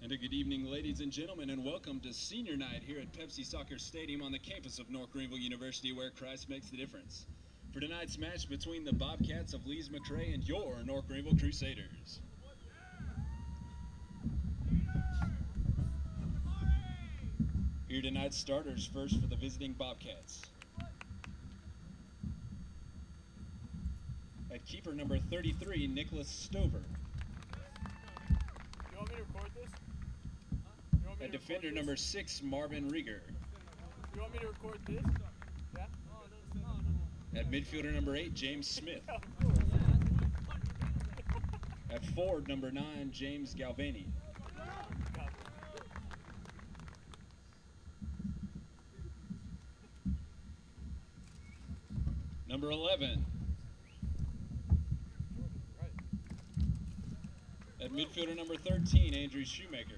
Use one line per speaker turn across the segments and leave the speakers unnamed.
And a good evening, ladies and gentlemen, and welcome to Senior Night here at Pepsi Soccer Stadium on the campus of North Greenville University, where Christ makes the difference. For tonight's match between the Bobcats of Lees-McRae and your North Greenville Crusaders. Here tonight's starters, first for the visiting Bobcats. At keeper number 33, Nicholas Stover.
You want me to record this?
At defender number 6, Marvin Rieger.
You want me to record this? Yeah?
At midfielder number 8, James Smith. At forward number 9, James Galvani. Number 11. At midfielder number 13, Andrew Shoemaker.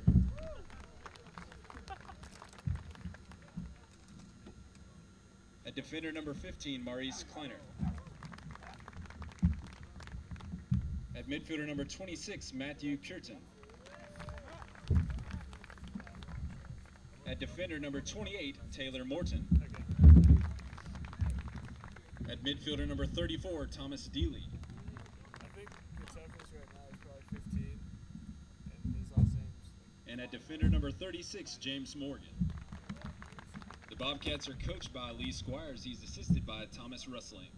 At defender number 15, Maurice Kleiner. At midfielder number 26, Matthew Curtin. At defender number 28, Taylor Morton. At midfielder number 34, Thomas Deely.
I think the toughest right now is probably 15, and his last name's
And at defender number 36, James Morgan. The Bobcats are coached by Lee Squires. He's assisted by Thomas Rustling.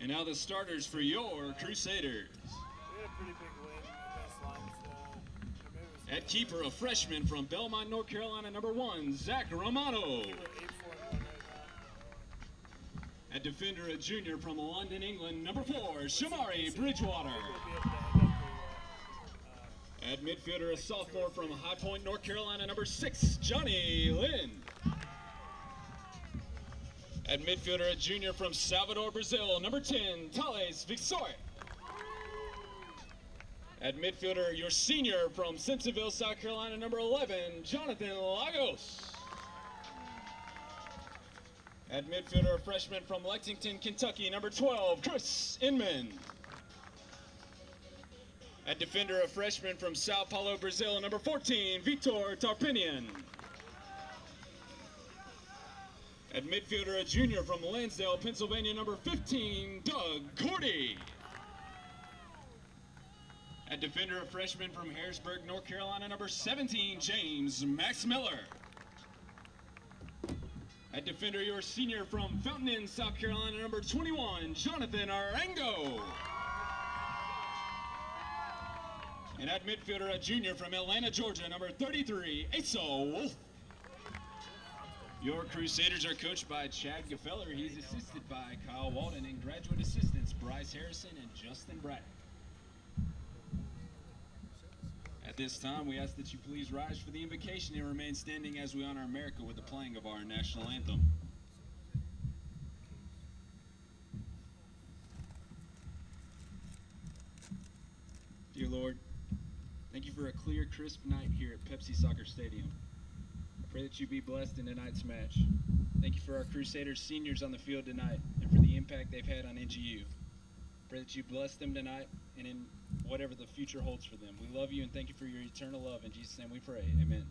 And now the starters for your Crusaders.
We had a pretty big win against Lions.
At keeper, a freshman from Belmont, North Carolina, number 1, Zach Romano.
We're 8-4-1 right now.
At defender, a junior from London, England, number 4, Shamari Bridgewater. At midfielder, a sophomore from High Point, North Carolina, number 6, Johnny Lynn. At midfielder, a junior from Salvador, Brazil, number 10, Thales Vicsoy. At midfielder, your senior from Simpsonville, South Carolina, number 11, Jonathan Lagos. At midfielder, a freshman from Lexington, Kentucky, number 12, Chris Inman. At defender, a freshman from Sao Paulo, Brazil, number 14, Vitor Tarpinian. At midfielder, a junior from Lansdale, Pennsylvania, number 15, Doug Cordy. At defender, a freshman from Harrisburg, North Carolina, number 17, James Max Miller. At defender, your senior from Fountain Inn, South Carolina, number 21, Jonathan Arango. And at midfielder, a junior from Atlanta, Georgia, number 33, Asa Wolf. Your Crusaders are coached by Chad Gefeller. He's assisted by Kyle Walden and graduate assistants Bryce Harrison and Justin Braddock. At this time, we ask that you please rise for the invocation and remain standing as we honor America with the playing of our national anthem. Dear Lord, thank you for a clear, crisp night here at Pepsi Soccer Stadium. I pray that you be blessed in tonight's match. Thank you for our Crusaders seniors on the field tonight and for the impact they've had on NGU. Pray that you bless them tonight and in whatever the future holds for them. We love you and thank you for your eternal love. In Jesus' name we pray. Amen.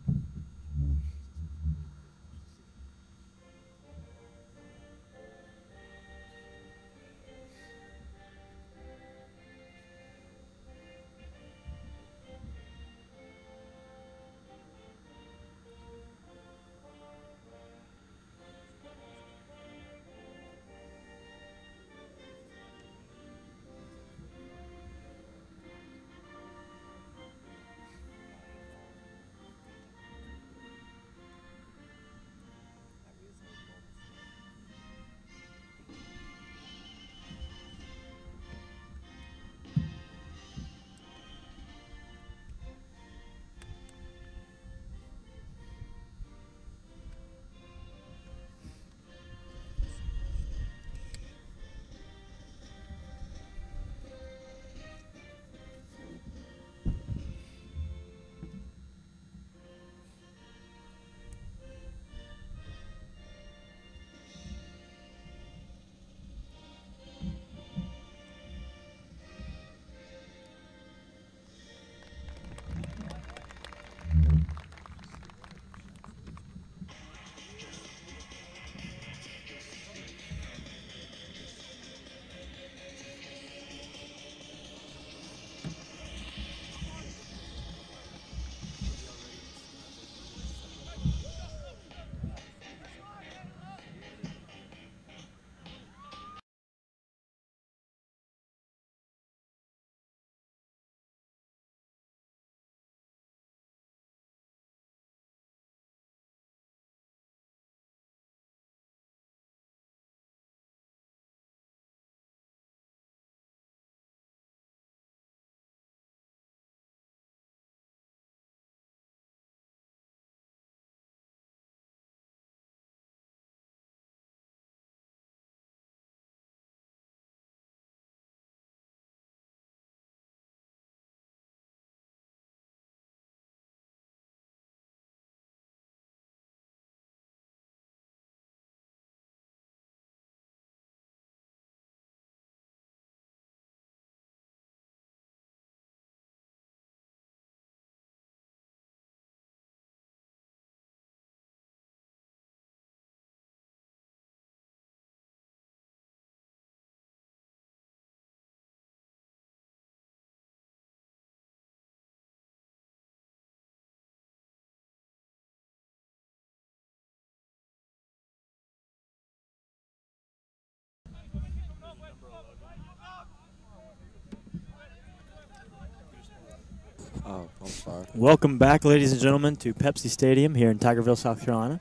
Oh, I'm sorry.
Welcome back, ladies and gentlemen, to Pepsi Stadium here in Tigerville, South Carolina.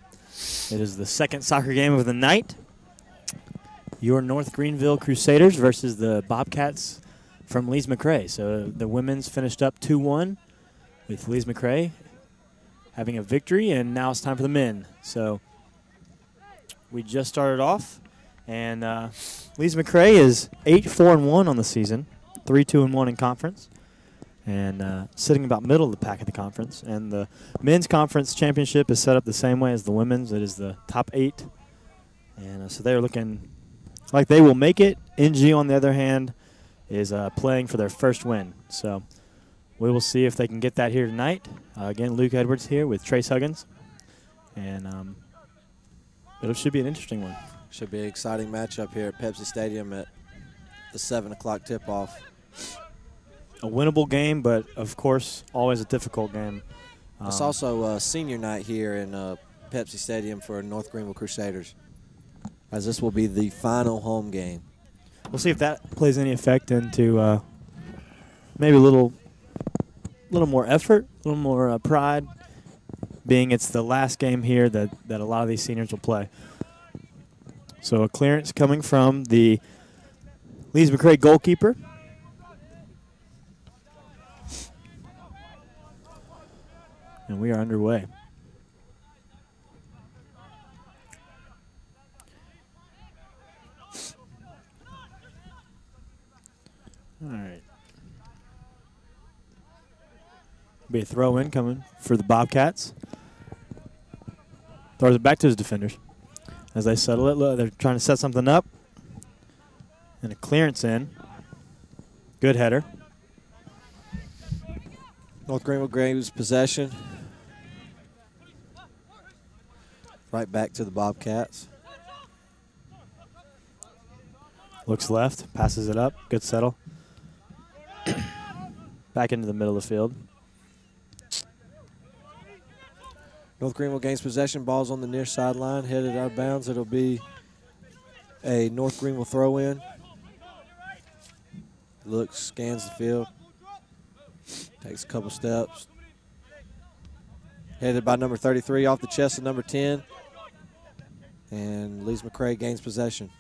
It is the second soccer game of the night. Your North Greenville Crusaders versus the Bobcats from Lees-McRae. So the women's finished up 2-1 with Lees-McRae having a victory, and now it's time for the men. So we just started off, and Lees-McRae is 8-4-1 on the season, 3-2-1 in conference. And sitting about middle of the pack of the conference. And the men's conference championship is set up the same way as the women's. It is the top 8. And so they're looking like they will make it. NGU, on the other hand, is playing for their first win. So we will see if they can get that here tonight. Again, Luke Edwards here with Trace Huggins. And it should be an interesting one.
Should be an exciting matchup here at Pepsi Stadium at the 7 o'clock tip-off.
A winnable game, but, of course, always a difficult game.
It's also senior night here in Pepsi Stadium for North Greenville Crusaders, as this will be the final home game.
We'll see if that plays any effect into maybe a little more effort, a little more pride, being it's the last game here that a lot of these seniors will play. So a clearance coming from the Lees-McRae goalkeeper. And we are underway. All right. Be a throw-in coming for the Bobcats. Throws it back to his defenders. As they settle it, look, they're trying to set something up. And a clearance in. Good header.
North Greenville Graves possession. Right back to the Bobcats.
Looks left, passes it up. Good settle. Back into the middle of the field.
North Greenville gains possession. Ball's on the near sideline, headed out of bounds. It'll be a North Greenville throw-in. Looks, scans the field. Takes a couple steps. Headed by number 33 off the chest of number 10. And Lees-McRae gains possession.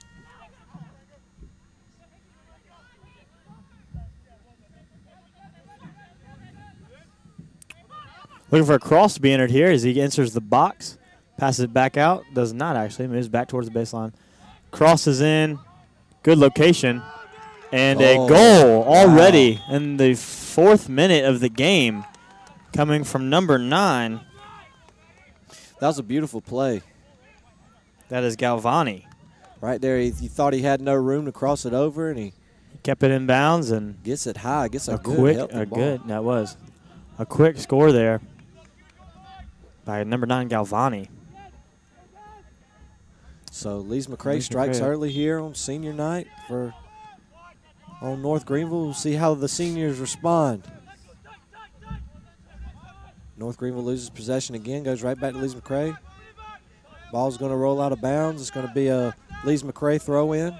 Looking for a cross to be entered here as he enters the box. Passes it back out. Does not actually. Moves back towards the baseline. Crosses in. Good location. And a goal already in the 4th minute of the game coming from number 9.
That was a beautiful play.
That is Galvani.
Right there, he thought he had no room to cross it over, and he
kept it in bounds and
gets it high. Gets a
quick score there by number 9 Galvani.
So Lees-McRae strikes early here on senior night on North Greenville. We'll see how the seniors respond. North Greenville loses possession again, goes right back to Lees-McRae. Ball's going to roll out of bounds. It's going to be a Lees-McRae throw-in.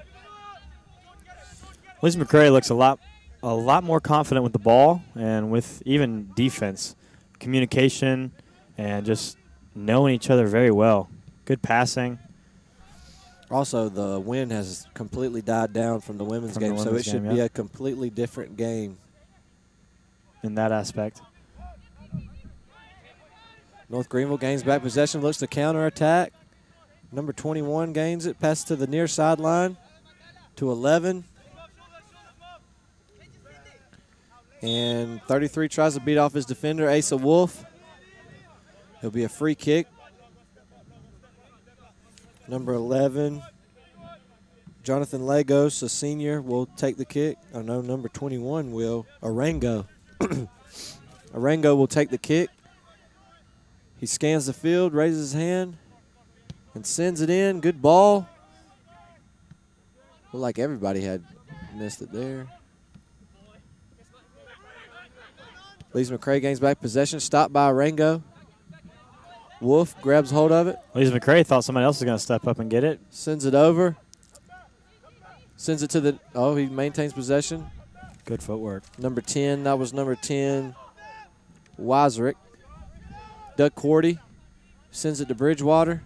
Lees-McRae looks a lot more confident with the ball and with even defense, communication, and just knowing each other very well. Good passing.
Also, the wind has completely died down from the women's game, so it should be a completely different game
in that aspect.
North Greenville gains back possession, looks to counterattack. Number 21 gains it, passes to the near sideline to 11. And 33 tries to beat off his defender, Asa Wolf. It'll be a free kick. Number 11, Jonathan Lagos, a senior, will take the kick. Oh, no, number 21 will. Arango. Arango will take the kick. He scans the field, raises his hand, and sends it in. Good ball. Looked like everybody had missed it there. Lees-McRae gains back possession, stopped by Arango. Wolf grabs hold of it.
Lees-McRae thought somebody else was going to step up and get it.
Sends it over. Sends it to the, he maintains possession.
Good footwork.
Number 10, that was number 10, Weisrick. Doug Cordy sends it to Bridgewater.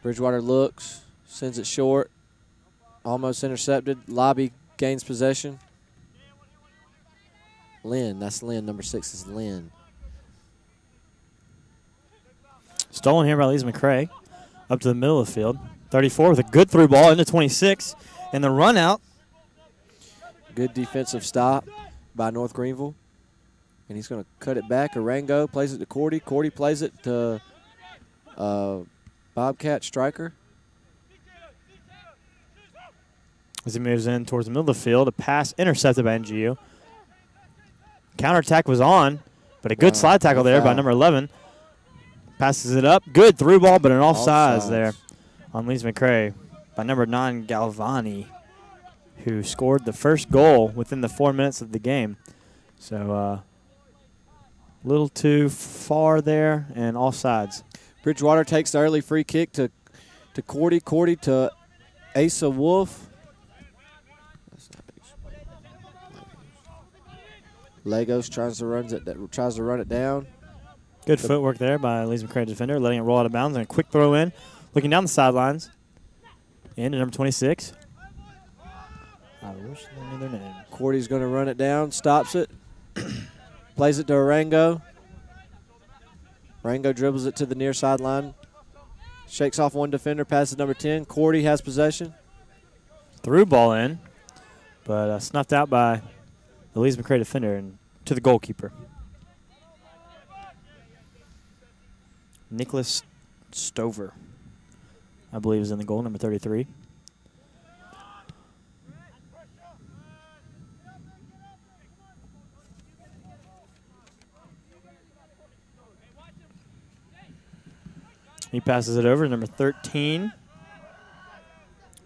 Bridgewater looks, sends it short. Almost intercepted. Lobby gains possession. Lynn, that's Lynn. Number 6 is Lynn.
Stolen here by Lees-McRae. Up to the middle of the field. 34 with a good through ball into 26. And the run out.
Good defensive stop by North Greenville. And he's going to cut it back. Arango plays it to Cordy. Cordy plays it to Bobcat striker.
As he moves in towards the middle of the field, a pass intercepted by NGU. Counterattack was on, but a good slide tackle there by number 11. Passes it up. Good through ball, but an offsides there on Lees-McRae by number 9, Galvani, who scored the first goal within the 4 minutes of the game. So a little too far there and offsides.
Bridgewater takes the early free kick to Cordy. Cordy to Asa Wolf. Legos tries to run it down.
Good footwork there by Lees-McRae defender, letting it roll out of bounds, and a quick throw in. Looking down the sidelines. Into number 26. I wish they knew their name.
Cordy's going to run it down, stops it, plays it to Arango. Arango dribbles it to the near sideline, shakes off one defender, passes number 10. Cordy has possession.
Through ball in, but snuffed out by the Lees-McRae defender and to the goalkeeper. Nicholas Stover, I believe, is in the goal, number 33. He passes it over to number 13,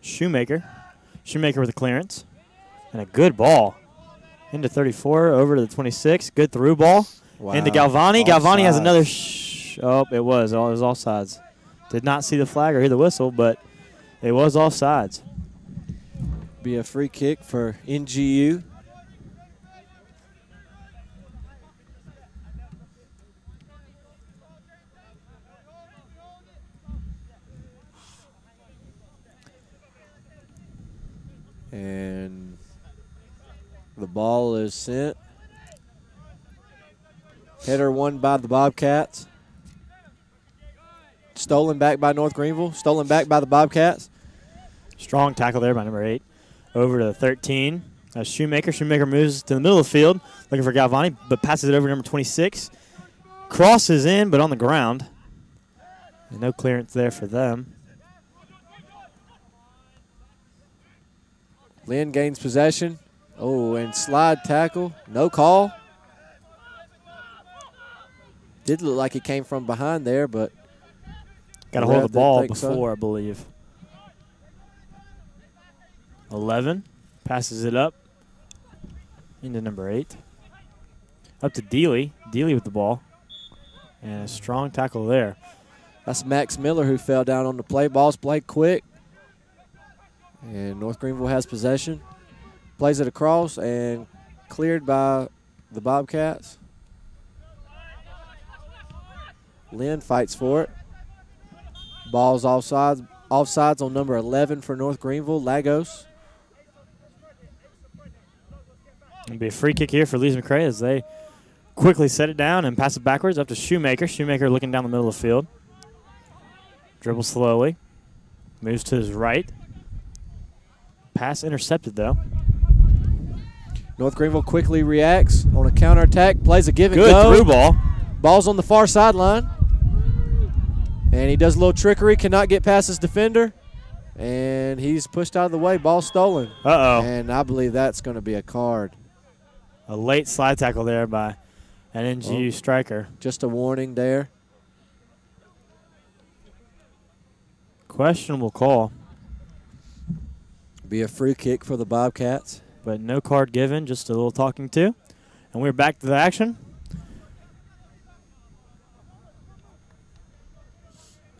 Shoemaker. Shoemaker with a clearance. And a good ball. Into 34, over to the 26. Good through ball. Wow. Into Galvani. Galvani has another it was offsides. Did not see the flag or hear the whistle, but it was offsides.
Be a free kick for NGU. And the ball is sent. Header won by the Bobcats. Stolen back by North Greenville. Stolen back by the Bobcats.
Strong tackle there by number 8. Over to 13. Shoemaker. Shoemaker moves to the middle of the field, looking for Galvani, but passes it over to number 26. Crosses in, but on the ground. And no clearance there for them.
Lynn gains possession. Oh, and slide tackle. No call. Did look like he came from behind there, but
got to hold the ball before, I believe. 11 passes it up into number 8. Up to Dealey. Dealey with the ball. And a strong tackle there.
That's Max Miller who fell down on the play. Ball's played quick. And North Greenville has possession. Plays it across and cleared by the Bobcats. Lynn fights for it. Ball's offsides on number 11 for North Greenville, Lagos.
It'll be a free kick here for Lees-McRae as they quickly set it down and pass it backwards up to Shoemaker. Shoemaker looking down the middle of the field. Dribbles slowly. Moves to his right. Pass intercepted, though.
North Greenville quickly reacts on a counterattack, plays a give and go.
Good through ball.
Ball's on the far sideline. And he does a little trickery, cannot get past his defender. And he's pushed out of the way, ball stolen.
Uh-oh.
And I believe that's going to be a card.
A late slide tackle there by an NGU striker.
Just a warning there.
Questionable call.
Be a free kick for the Bobcats.
But no card given, just a little talking to. And we're back to the action.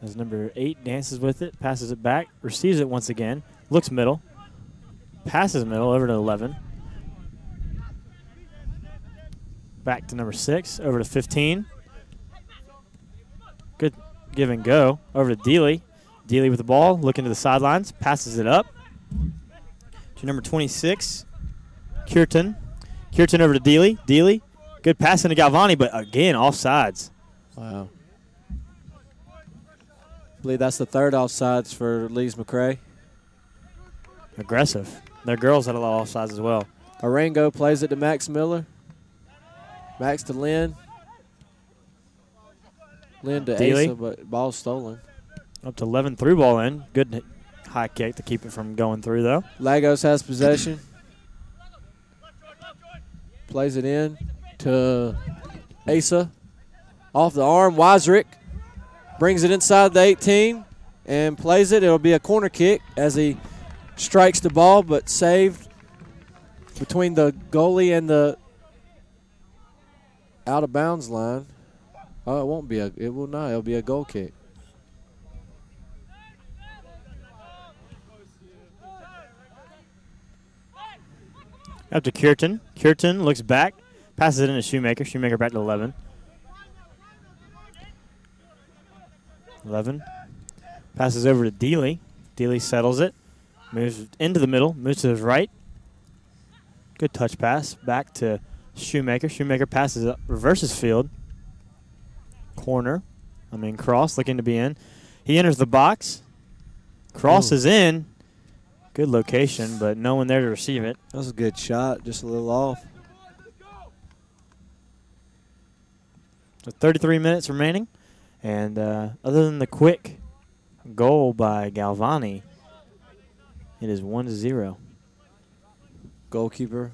As number 8 dances with it, passes it back, receives it once again, looks middle, passes middle over to 11. Back to number 6, over to 15. Good give and go. Over to Dealey. Dealey with the ball, looking to the sidelines, passes it up to number 26, Kierton. Kierton over to Dealey. Dealey, good pass into Galvani, but again, offsides.
Wow. I believe that's the third offsides for Lees-McRae.
Aggressive. Their girls had a lot of offsides as well.
Arango plays it to Max Miller. Max to Lynn. Lynn to
Dealey.
Asa, but ball stolen.
Up to 11, through ball in. Good high kick to keep it from going through, though.
Lagos has possession. Plays it in to Asa. Off the arm, Weisrick brings it inside the 18 and plays it. It'll be a corner kick as he strikes the ball, but saved between the goalie and the out of bounds line. Oh, it won't be it will not. It'll be a goal kick.
Up to Kierton. Kierton looks back, passes it into Shoemaker. Shoemaker back to 11. 11. Passes over to Dealey. Dealey settles it. Moves into the middle. Moves to his right. Good touch pass. Back to Shoemaker. Shoemaker passes up. Reverses field. Cross looking to be in. He enters the box. Cross is in. Good location, but no one there to receive it.
That was a good shot. Just a little off.
So 33 minutes remaining. And other than the quick goal by Galvani, it is 1-0.
Goalkeeper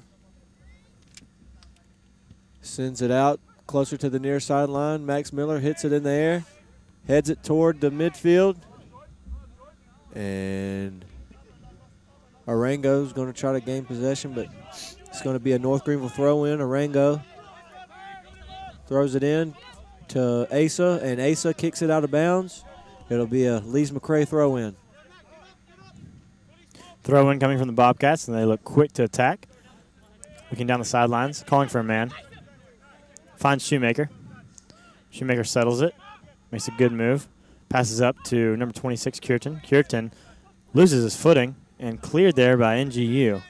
sends it out closer to the near sideline. Max Miller hits it in the air, heads it toward the midfield, and Arango's going to try to gain possession, but it's going to be a North Greenville throw-in. Arango throws it in to Asa, and Asa kicks it out of bounds. It'll be a Lees-McRae throw-in.
Throw-in coming from the Bobcats, and they look quick to attack. Looking down the sidelines, calling for a man. Finds Shoemaker. Shoemaker settles it. Makes a good move. Passes up to number 26, Kierton. Kierton loses his footing and cleared there by NGU.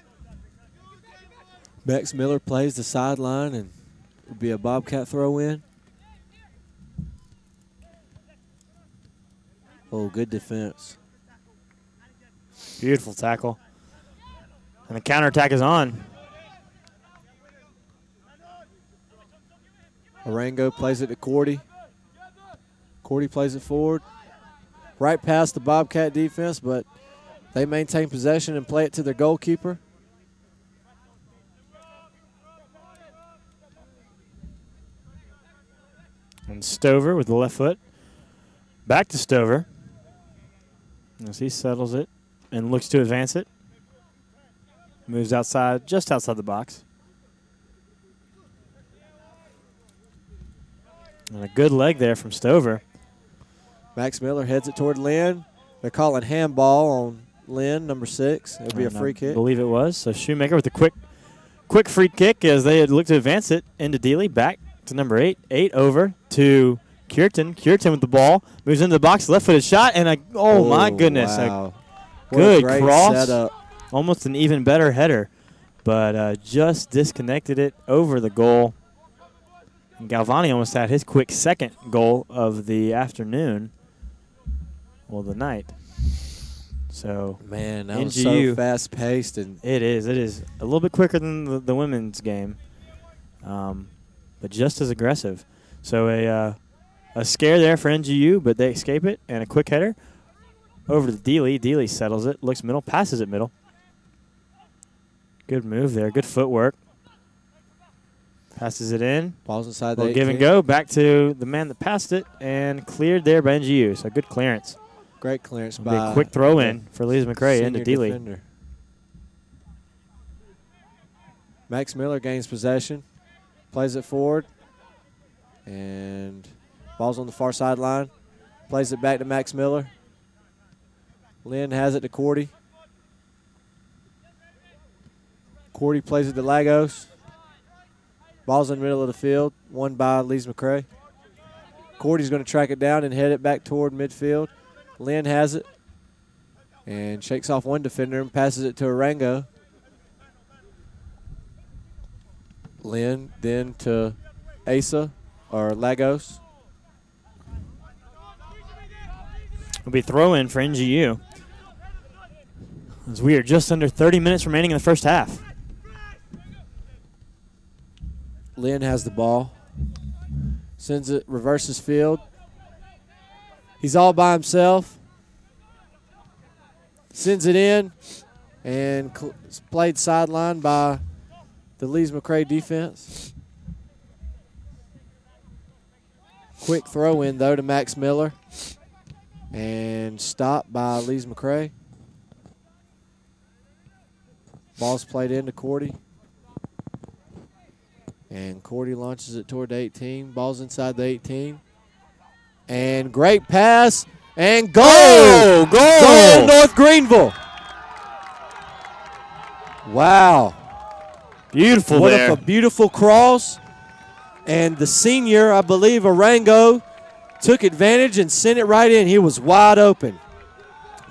Max Miller plays the sideline, and it'll be a Bobcat throw-in. Oh, good defense.
Beautiful tackle. And the counterattack is on.
Arango plays it to Cordy. Cordy plays it forward. Right past the Bobcat defense, but they maintain possession and play it to their goalkeeper.
And Stover with the left foot. Back to Stover. As he settles it and looks to advance it. Moves outside, just outside the box. And a good leg there from Stover.
Max Miller heads it toward Lynn. They're calling handball on Lynn, number 6. It'll be a free kick.
I believe it was. So Shoemaker with a quick free kick as they had looked to advance it into Dealey. Back to number 8. 8 over to Kierton. Kierton with the ball. Moves into the box. Left-footed shot. And my goodness.
Wow.
A good
great
cross.
Setup.
Almost an even better header. But just disconnected it over the goal. And Galvani almost had his quick second goal of the afternoon. Well, the night. So,
man, that
NGU,
was so fast-paced. And
it is. It is a little bit quicker than the women's game, but just as aggressive. So a scare there for NGU, but they escape it, and a quick header over to Dealey. Dealey settles it, looks middle, passes it middle. Good move there. Good footwork. Passes it in.
Ball's inside the 18.
Give and go. Back to the man that passed it and cleared there by NGU. So good clearance.
Great clearance
It'll
by
be a quick throw in for Lees-McRae into Dealey.
Defender. Max Miller gains possession. Plays it forward. And ball's on the far sideline. Plays it back to Max Miller. Lynn has it to Cordy. Cordy plays it to Lagos. Ball's in the middle of the field, won by Lees-McRae. Cordy's going to track it down and head it back toward midfield. Lynn has it and shakes off one defender and passes it to Arango. Lynn then to Asa or Lagos.
It'll be throw-in for NGU. As we are just under 30 minutes remaining in the first half.
Lynn has the ball. Sends it, reverses field. He's all by himself. Sends it in and it's played sideline by the Lees-McRae defense. Quick throw in though to Max Miller and stopped by Lees-McRae. Ball's played into Cordy. And Cordy launches it toward the 18. Ball's inside the 18. And great pass. And goal!
Oh, goal!
Goal, North Greenville. Wow.
Beautiful
What
there.
a beautiful cross. And the senior, I believe, Arango, took advantage and sent it right in. He was wide open.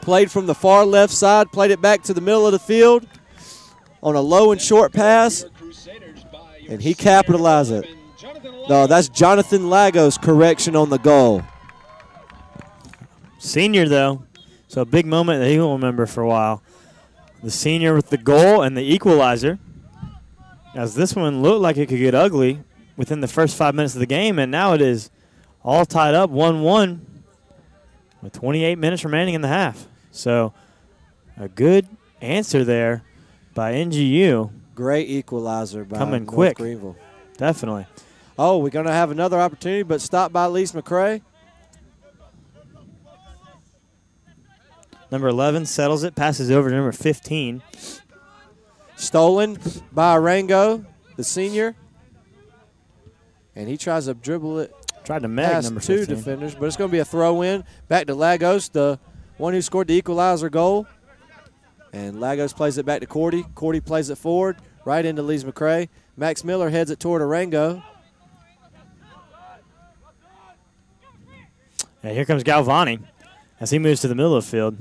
Played from the far left side, played it back to the middle of the field on a low and short pass. And he capitalized it. No, that's Jonathan Lagos' correction on the goal.
Senior, though, so a big moment that he will remember for a while. The senior with the goal and the equalizer. As this one looked like it could get ugly within the first 5 minutes of the game, and now it is all tied up 1-1 with 28 minutes remaining in the half. So a good answer there by NGU.
Great equalizer by
Coming
North
quick.
Greenville.
Definitely.
Oh, we're going to have another opportunity, but stopped by Lees-McRae.
Number 11 settles it, passes over to number 15.
Stolen by Arango, the senior. And he tries to dribble it
Tried to meg
past
number
two
15.
defenders, but it's going to be a throw-in. Back to Lagos, the one who scored the equalizer goal. And Lagos plays it back to Cordy. Cordy plays it forward, right into Lees-McRae. Max Miller heads it toward Arango.
And here comes Galvani as he moves to the middle of the field.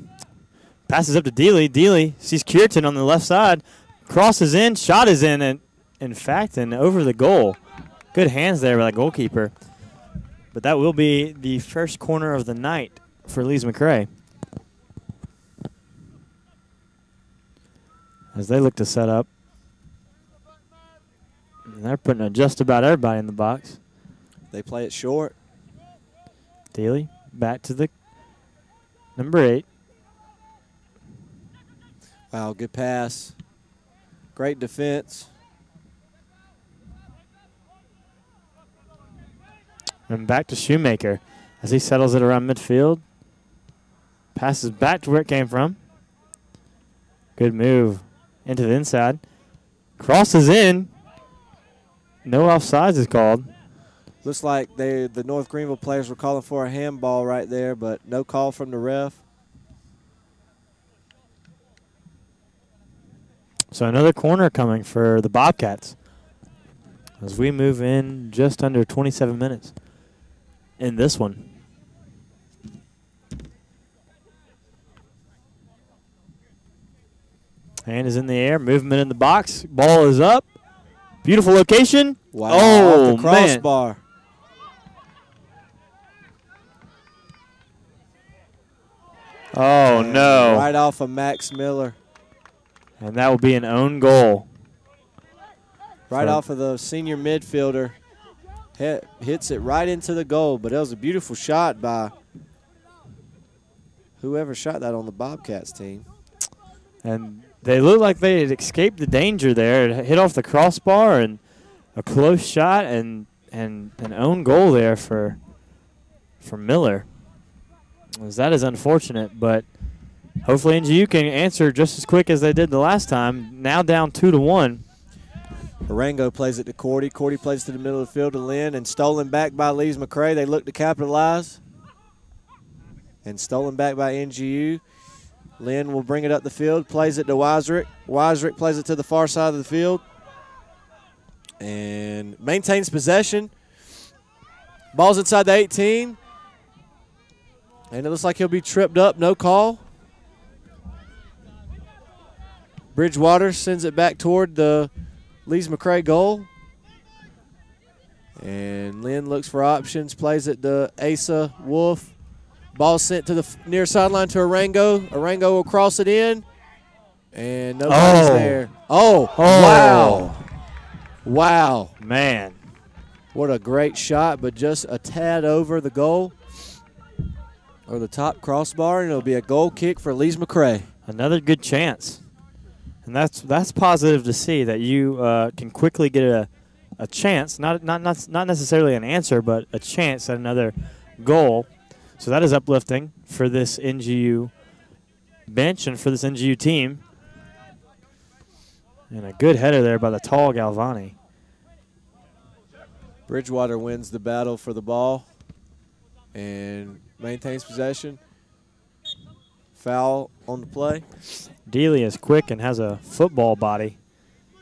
Passes up to Dealey. Dealey sees Cureton on the left side. Crosses in. Shot is in, and in fact, and over the goal. Good hands there by the goalkeeper. But that will be the first corner of the night for Lees-McRae. As they look to set up. And they're putting just about everybody in the box.
They play it short.
Daly back to the number 8.
Wow, good pass. Great defense.
And back to Shoemaker as he settles it around midfield. Passes back to where it came from. Good move into the inside. Crosses in. No offsides is called.
Looks like the North Greenville players were calling for a handball right there, but no call from the ref.
So another corner coming for the Bobcats as we move in just under 27 minutes in this one. Hand is in the air, movement in the box, ball is up. Beautiful location.
Wow,
Oh,
off the crossbar.
Oh,
And
no.
Right off of Max Miller.
And that will be an own goal.
Right off of the senior midfielder. Hits it right into the goal, but that was a beautiful shot by whoever shot that on the Bobcats team.
And they looked like they had escaped the danger there. It hit off the crossbar and a close shot and an own goal there for Miller. As that is unfortunate, but hopefully NGU can answer just as quick as they did the last time. Now down 2-1.
Arango plays it to Cordy. Cordy plays to the middle of the field to Lynn, and stolen back by Lees-McRae. They look to capitalize. And stolen back by NGU. Lynn will bring it up the field, plays it to Weisrick. Weisrick plays it to the far side of the field. And maintains possession. Ball's inside the 18. And it looks like he'll be tripped up, no call. Bridgewater sends it back toward the Lees-McRae goal. And Lynn looks for options, plays it to Asa Wolf. Ball sent to the near sideline to Arango. Arango will cross it in. And nobody's there. Oh, wow. Wow.
Man.
What a great shot, but just a tad over the goal or the top crossbar, and it'll be a goal kick for Lees-McRae.
Another good chance. And that's positive to see that you can quickly get a chance, not necessarily an answer, but a chance at another goal. So that is uplifting for this NGU bench and for this NGU team. And a good header there by the tall Galvani.
Bridgewater wins the battle for the ball and maintains possession. Foul on the play.
Dealey is quick and has a football body.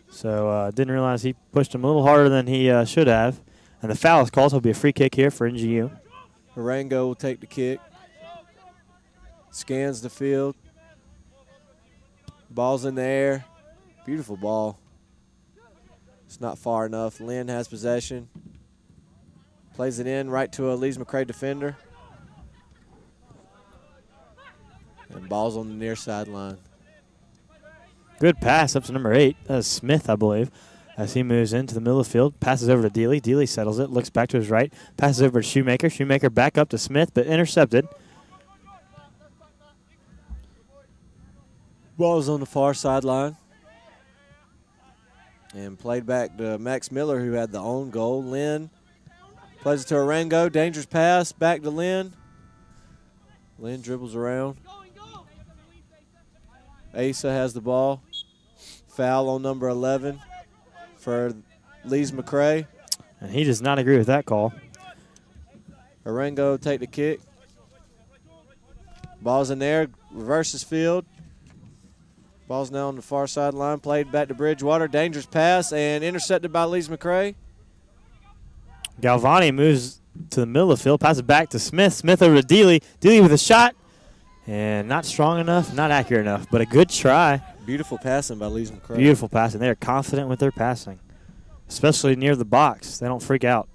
So didn't realize he pushed him a little harder than he should have. And the foul is called, so it'll be a free kick here for NGU.
Arango will take the kick. Scans the field. Ball's in the air. Beautiful ball. It's not far enough. Lynn has possession. Plays it in right to a Lees-McRae defender. And ball's on the near sideline.
Good pass up to number 8. That is Smith, I believe, as he moves into the middle of the field. Passes over to Dealey. Dealey settles it, looks back to his right. Passes over to Shoemaker. Shoemaker back up to Smith, but intercepted.
Ball's on the far sideline. And played back to Max Miller, who had the own goal. Lynn plays it to Arango. Dangerous pass. Back to Lynn. Lynn dribbles around. Asa has the ball. Foul on number 11 for Lees-McRae.
And he does not agree with that call.
Arango take the kick. Ball's in there. Reverses field. Ball's now on the far sideline. Played back to Bridgewater. Dangerous pass and intercepted by Lees-McRae.
Galvani moves to the middle of the field. Passes back to Smith. Smith over to Dealey. Dealey with a shot. And not strong enough, not accurate enough, but a good try.
Beautiful passing by Lees-McRae.
Beautiful passing. They are confident with their passing, especially near the box. They don't freak out.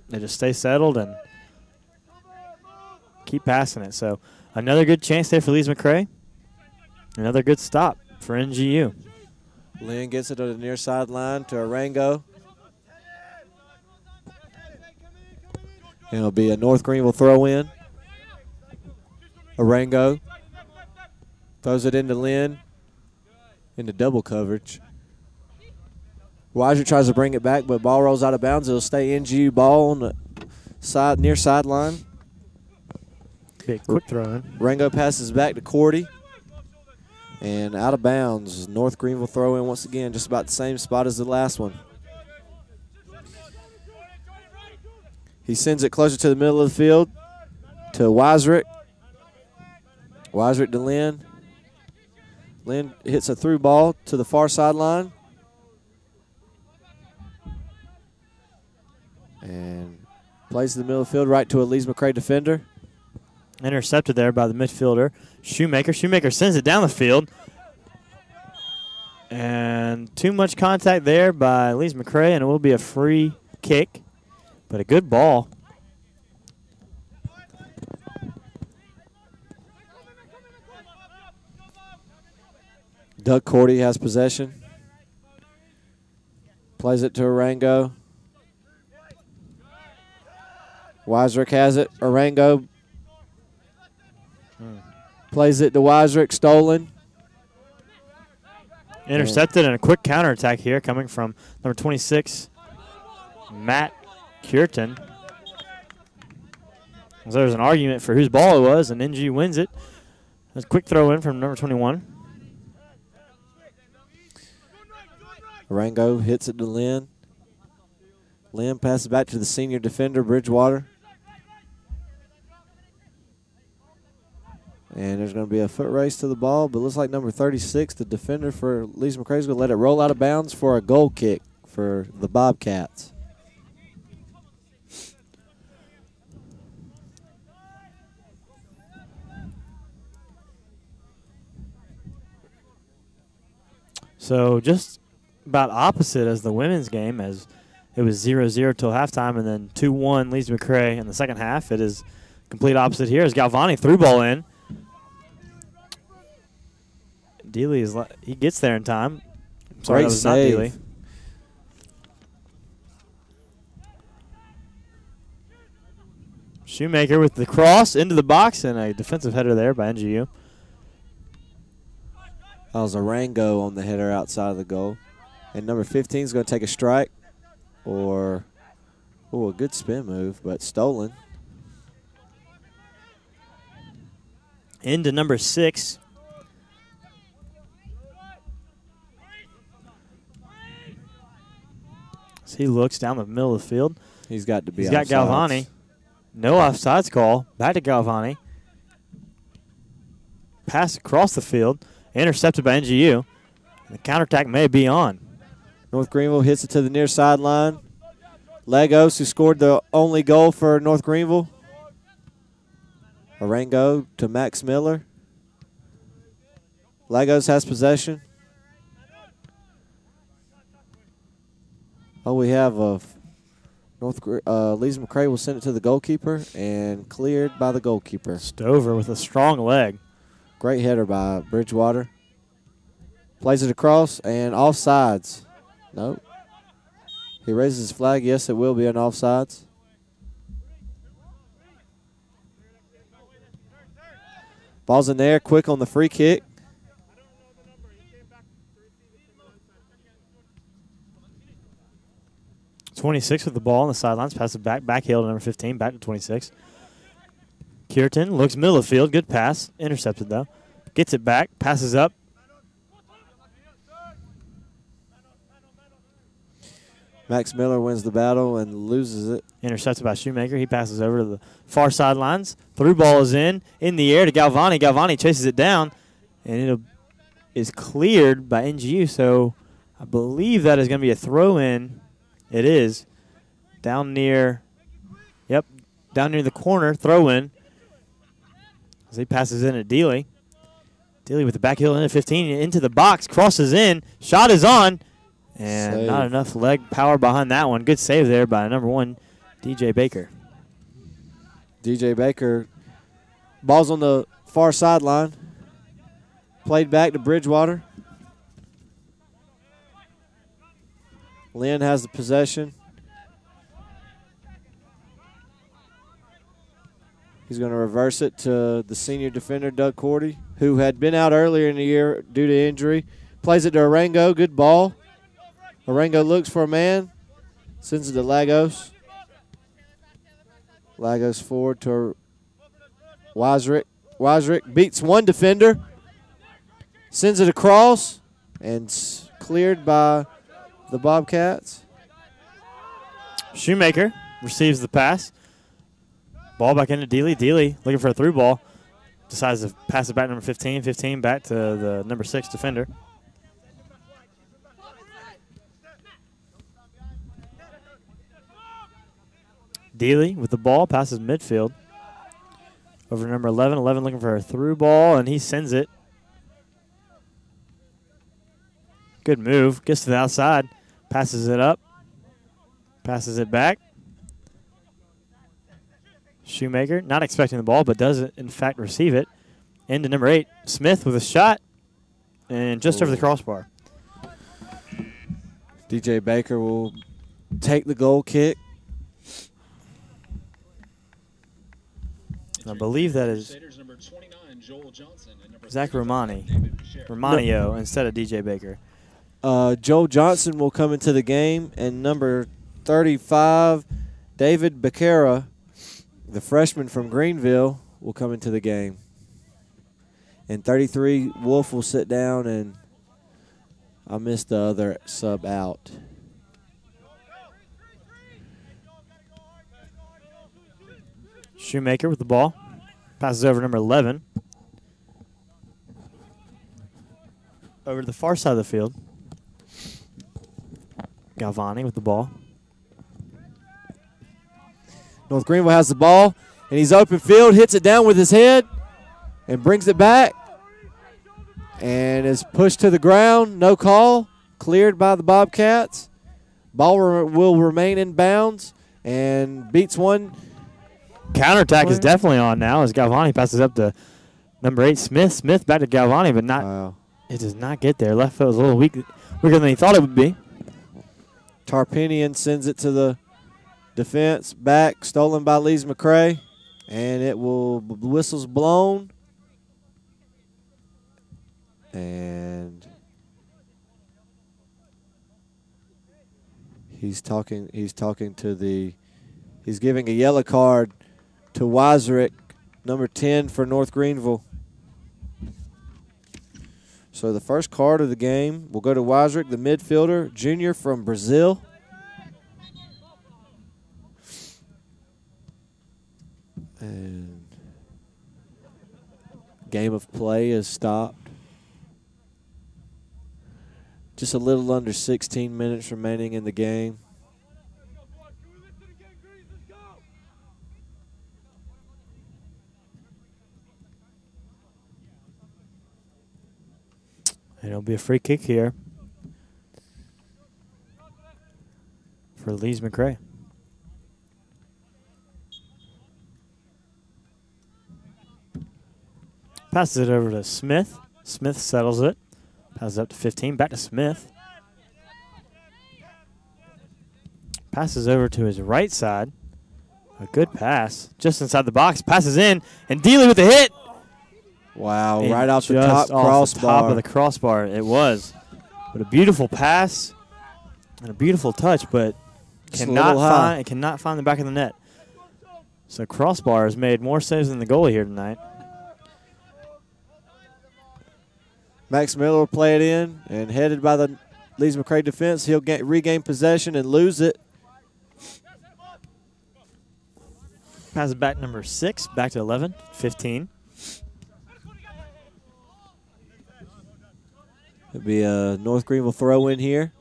They just stay settled and keep passing it. So another good chance there for Lees-McRae. Another good stop for NGU.
Lynn gets it to the near sideline to Arango. And it'll be a North Greenville throw-in. Arango throws it into Lynn into double coverage. Weiser tries to bring it back, but ball rolls out of bounds. It'll stay NGU ball on the near sideline.
Big quick throw in.
Arango passes back to Cordy. And out of bounds. North Greenville throw in once again, just about the same spot as the last one. He sends it closer to the middle of the field to Weisrick. Weisrick to Lynn. Lynn hits a through ball to the far sideline. And plays to the middle of the field right to a Lees-McRae defender.
Intercepted there by the midfielder, Shoemaker. Shoemaker sends it down the field. And too much contact there by Lees-McRae, and it will be a free kick, but a good ball.
Doug Cordy has possession. Plays it to Arango. Weisrick has it. Arango plays it to Weisrick. Stolen.
Intercepted and a quick counterattack here coming from number 26, Matt Cureton. So there's an argument for whose ball it was, and NG wins it. That's a quick throw in from number 21.
Arango hits it to Lynn. Lynn passes back to the senior defender, Bridgewater. And there's going to be a foot race to the ball, but it looks like number 36, the defender for Lees-McRae, is going to let it roll out of bounds for a goal kick for the Bobcats.
So just about opposite as the women's game, as it was 0-0 till halftime and then 2-1 Lees-McRae in the second half. It is complete opposite here as Galvani threw ball in. Dealey he gets there in time. Sorry,
Great
that was
save.
not Dealey. Shoemaker with the cross into the box and a defensive header there by NGU.
That was a Rango on the header outside of the goal. And number 15 is going to take a strike or, oh, a good spin move, but stolen.
Into number 6. As he looks down the middle of the field.
He's got to be
He's got
offsides.
Galvani. No offsides call. Back to Galvani. Pass across the field. Intercepted by NGU. The counterattack may be on.
North Greenville hits it to the near sideline. Legos, who scored the only goal for North Greenville. Arango to Max Miller. Legos has possession. Oh, we have Lees-McRae will send it to the goalkeeper and cleared by the goalkeeper.
Stover with a strong leg.
Great header by Bridgewater. Plays it across and offsides. Nope. He raises his flag. Yes, it will be an offsides. Ball's in there, quick on the free kick.
.26 with the ball on the sidelines. Passes back. Back heel to number 15. Back to 26. Kierton looks middle of the field. Good pass. Intercepted, though. Gets it back. Passes up.
Max Miller wins the battle and loses it.
Intercepted by Shoemaker. He passes over to the far sidelines. Through ball is in the air to Galvani. Galvani chases it down, and it is cleared by NGU. So I believe that is going to be a throw-in. It is. Down near the corner, throw-in. As he passes in at Dealey. Dealey with the back heel into 15, into the box, crosses in. Shot is on. And
Save.
not enough leg power behind that one. Good save there by number 1, DJ Baker.
DJ Baker. Ball's on the far sideline. Played back to Bridgewater. Lynn has the possession. He's going to reverse it to the senior defender, Doug Cordy, who had been out earlier in the year due to injury. Plays it to Arango. Good ball. Arango looks for a man. Sends it to Lagos. Lagos forward to Weisrick. Weisrick beats one defender. Sends it across. And cleared by the Bobcats.
Shoemaker receives the pass. Ball back into Dealey. Dealey looking for a through ball. Decides to pass it back to number 15. 15 back to the number 6 defender. Dealey with the ball, passes midfield. Over to number 11. 11 looking for a through ball, and he sends it. Good move. Gets to the outside. Passes it up. Passes it back. Shoemaker, not expecting the ball, but does, in fact, receive it. Into number 8. Smith with a shot. And just over the crossbar.
DJ Baker will take the goal kick.
I believe that is Zach Romanio instead of DJ Baker.
Joel Johnson will come into the game, and number 35, David Becerra, the freshman from Greenville, will come into the game. And 33, Wolf will sit down, and I missed the other sub out.
Shoemaker with the ball. Passes over number 11. Over to the far side of the field. Galvani with the ball.
North Greenville has the ball, and he's open field, hits it down with his head, and brings it back, and is pushed to the ground. No call. Cleared by the Bobcats. Ball will remain in bounds and beats one.
Counterattack is definitely on now as Galvani passes up to number 8, Smith. Smith back to Galvani, but not.
Wow.
It does not get there. Left foot was a little weaker than he thought it would be.
Tarpinian sends it to the defense. Back, stolen by Lees-McRae, and it will, whistle's blown. And he's giving a yellow card to Weiserick, number 10 for North Greenville. So the first card of the game will go to Weiserick, the midfielder, junior from Brazil. And game of play is stopped. Just a little under 16 minutes remaining in the game.
And it'll be a free kick here for Lees-McRae. Passes it over to Smith. Smith settles it. Passes up to 15. Back to Smith. Passes over to his right side. A good pass. Just inside the box. Passes in. And Dealey with the hit.
Wow,
And
right off the top
off
crossbar.
the top of the crossbar. It was. But a beautiful pass and a beautiful touch, but cannot find the back of the net. So crossbar has made more saves than the goalie here tonight.
Max Miller will play it in, and headed by the Lees-McRae defense, he'll regain possession and lose it.
Pass it back number 6, back to 11, 15.
It'll be a North Greenville throw in here.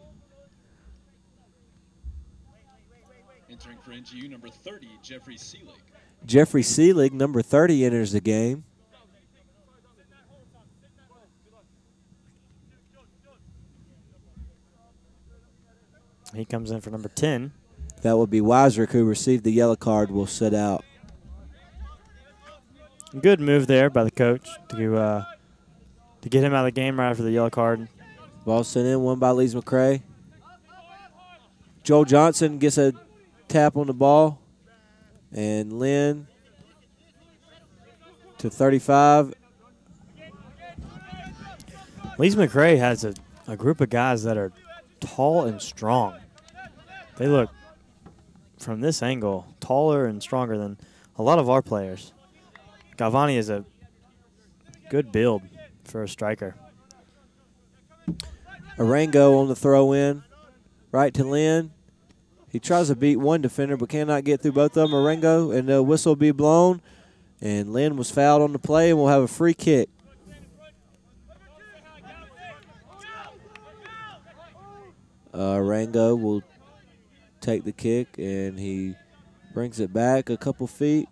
Entering for NGU, number 30, Jeffrey Seelig.
Jeffrey Seelig, number 30, enters the game.
He comes in for number 10.
That will be Weiserick, who received the yellow card, will sit out.
Good move there by the coach to get him out of the game right after the yellow card.
Ball sent in, one by Lees-McRae. Joel Johnson gets a tap on the ball. And Lynn to 35.
Lees-McRae has a group of guys that are tall and strong. They look, from this angle, taller and stronger than a lot of our players. Galvani is a good build for a striker.
Arango on the throw in. Right to Lynn. He tries to beat one defender but cannot get through both of them. Arango, and the whistle will be blown. And Lynn was fouled on the play, and we'll have a free kick. Arango will take the kick, and he brings it back a couple feet.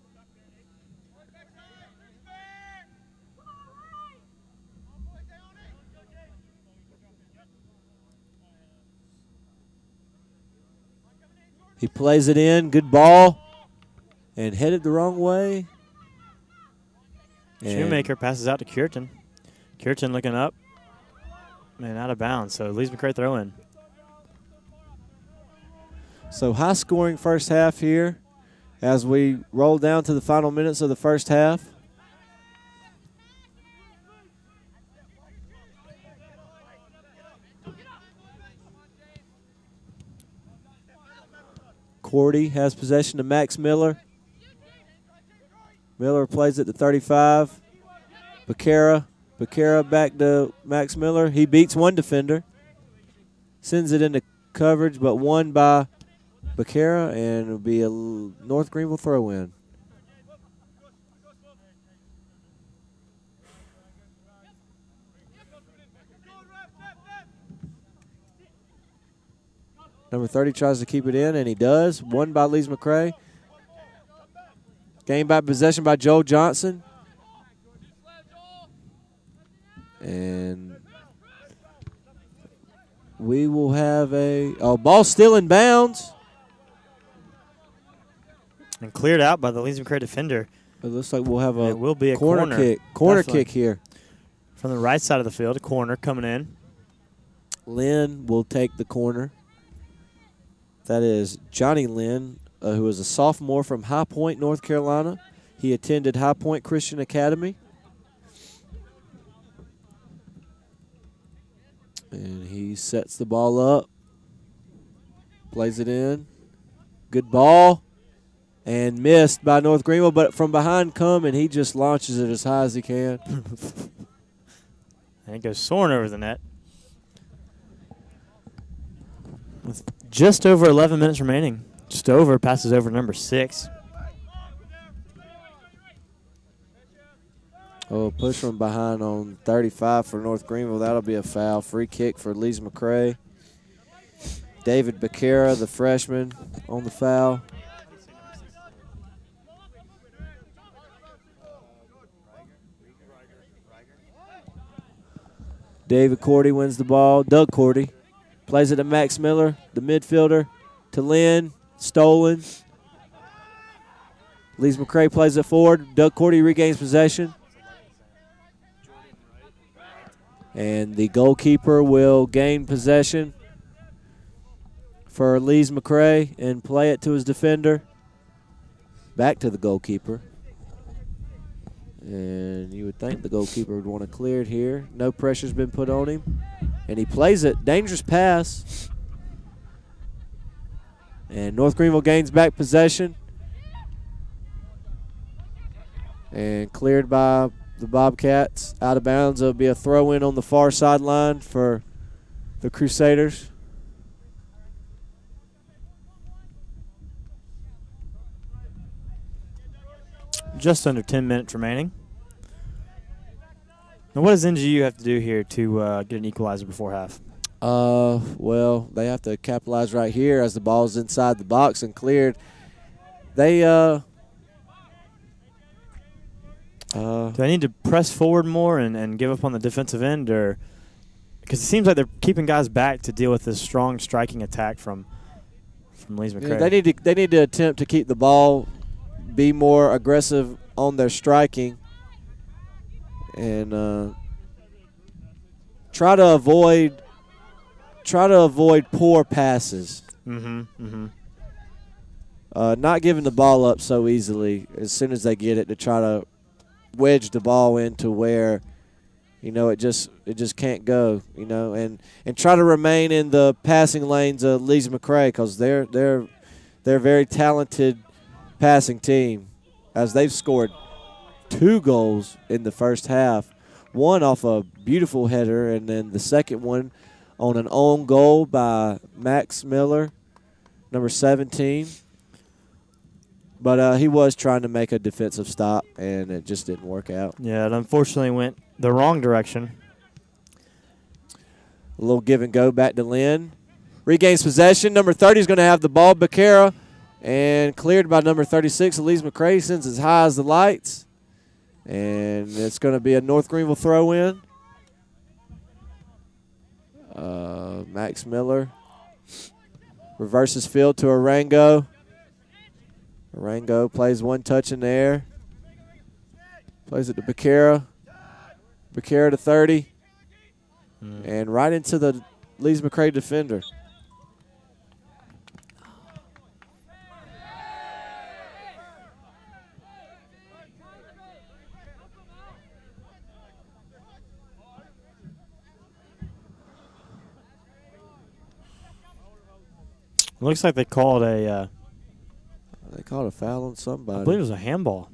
He plays it in, good ball, and headed the wrong way. And
Shoemaker passes out to Cureton. Cureton looking up and out of bounds, so Lees-McRae throw in.
So high-scoring first half here as we roll down to the final minutes of the first half. Cordy has possession to Max Miller. Miller plays it to 35. Becerra back to Max Miller. He beats one defender. Sends it into coverage, but won by Becerra, and it'll be a North Greenville throw-in. Number 30 tries to keep it in, and he does. Won by Lees-McRae. Gained back possession by Joel Johnson. And we will have a ball still in bounds.
And cleared out by the Lees-McRae defender.
It looks like we'll have a,
it will be a
corner kick. Corner
Definitely.
kick here.
From the right side of the field, a corner coming in.
Lynn will take the corner. That is Johnny Lynn, who is a sophomore from High Point, North Carolina. He attended High Point Christian Academy. And he sets the ball up. Plays it in. Good ball. And missed by North Greenville, but from behind come, and he just launches it as high as he can.
And it goes soaring over the net. With just over 11 minutes remaining. Just over, passes over number 6.
Oh, push from behind on 35 for North Greenville. That'll be a foul. Free kick for Lees-McRae. David Becerra, the freshman, on the foul. David Cordy wins the ball. Doug Cordy plays it to Max Miller, the midfielder, to Lynn. Stolen. Lees-McRae plays it forward. Doug Cordy regains possession. And the goalkeeper will gain possession for Lees-McRae and play it to his defender. Back to the goalkeeper. And you would think the goalkeeper would want to clear it here. No pressure's been put on him. And he plays it. Dangerous pass. And North Greenville gains back possession. And cleared by the Bobcats. Out of bounds. It'll be a throw-in on the far sideline for the Crusaders.
Just under 10 minutes remaining. Now, what does NGU have to do here to get an equalizer before half?
Well, they have to capitalize right here as the ball's inside the box and cleared. They
do they need to press forward more and give up on the defensive end, or because it seems like they're keeping guys back to deal with this strong striking attack from Lees-McRae?
Yeah, they need to attempt to keep the ball, be more aggressive on their striking, and try to avoid poor passes. Not giving the ball up so easily as soon as they get it, to try to wedge the ball into where, you know, it just can't go, you know, and try to remain in the passing lanes of Lees-McRae, because they're a very talented passing team, as they've scored 2 goals in the first half. One off a beautiful header, and then the second one on an own goal by Max Miller, number 17. But he was trying to make a defensive stop, and it just didn't work out.
Yeah, it unfortunately went the wrong direction.
A little give and go back to Lynn. Regains possession. Number 30 is going to have the ball. Becerra, and cleared by number 36. Lees-McRae sends as high as the lights. And it's going to be a North Greenville throw-in. Max Miller reverses field to Arango. Arango plays one touch in the air. Plays it to Becerra. Becerra to 30. And right into the Lees-McRae defender.
It looks like they called a
foul on somebody.
I believe it was a handball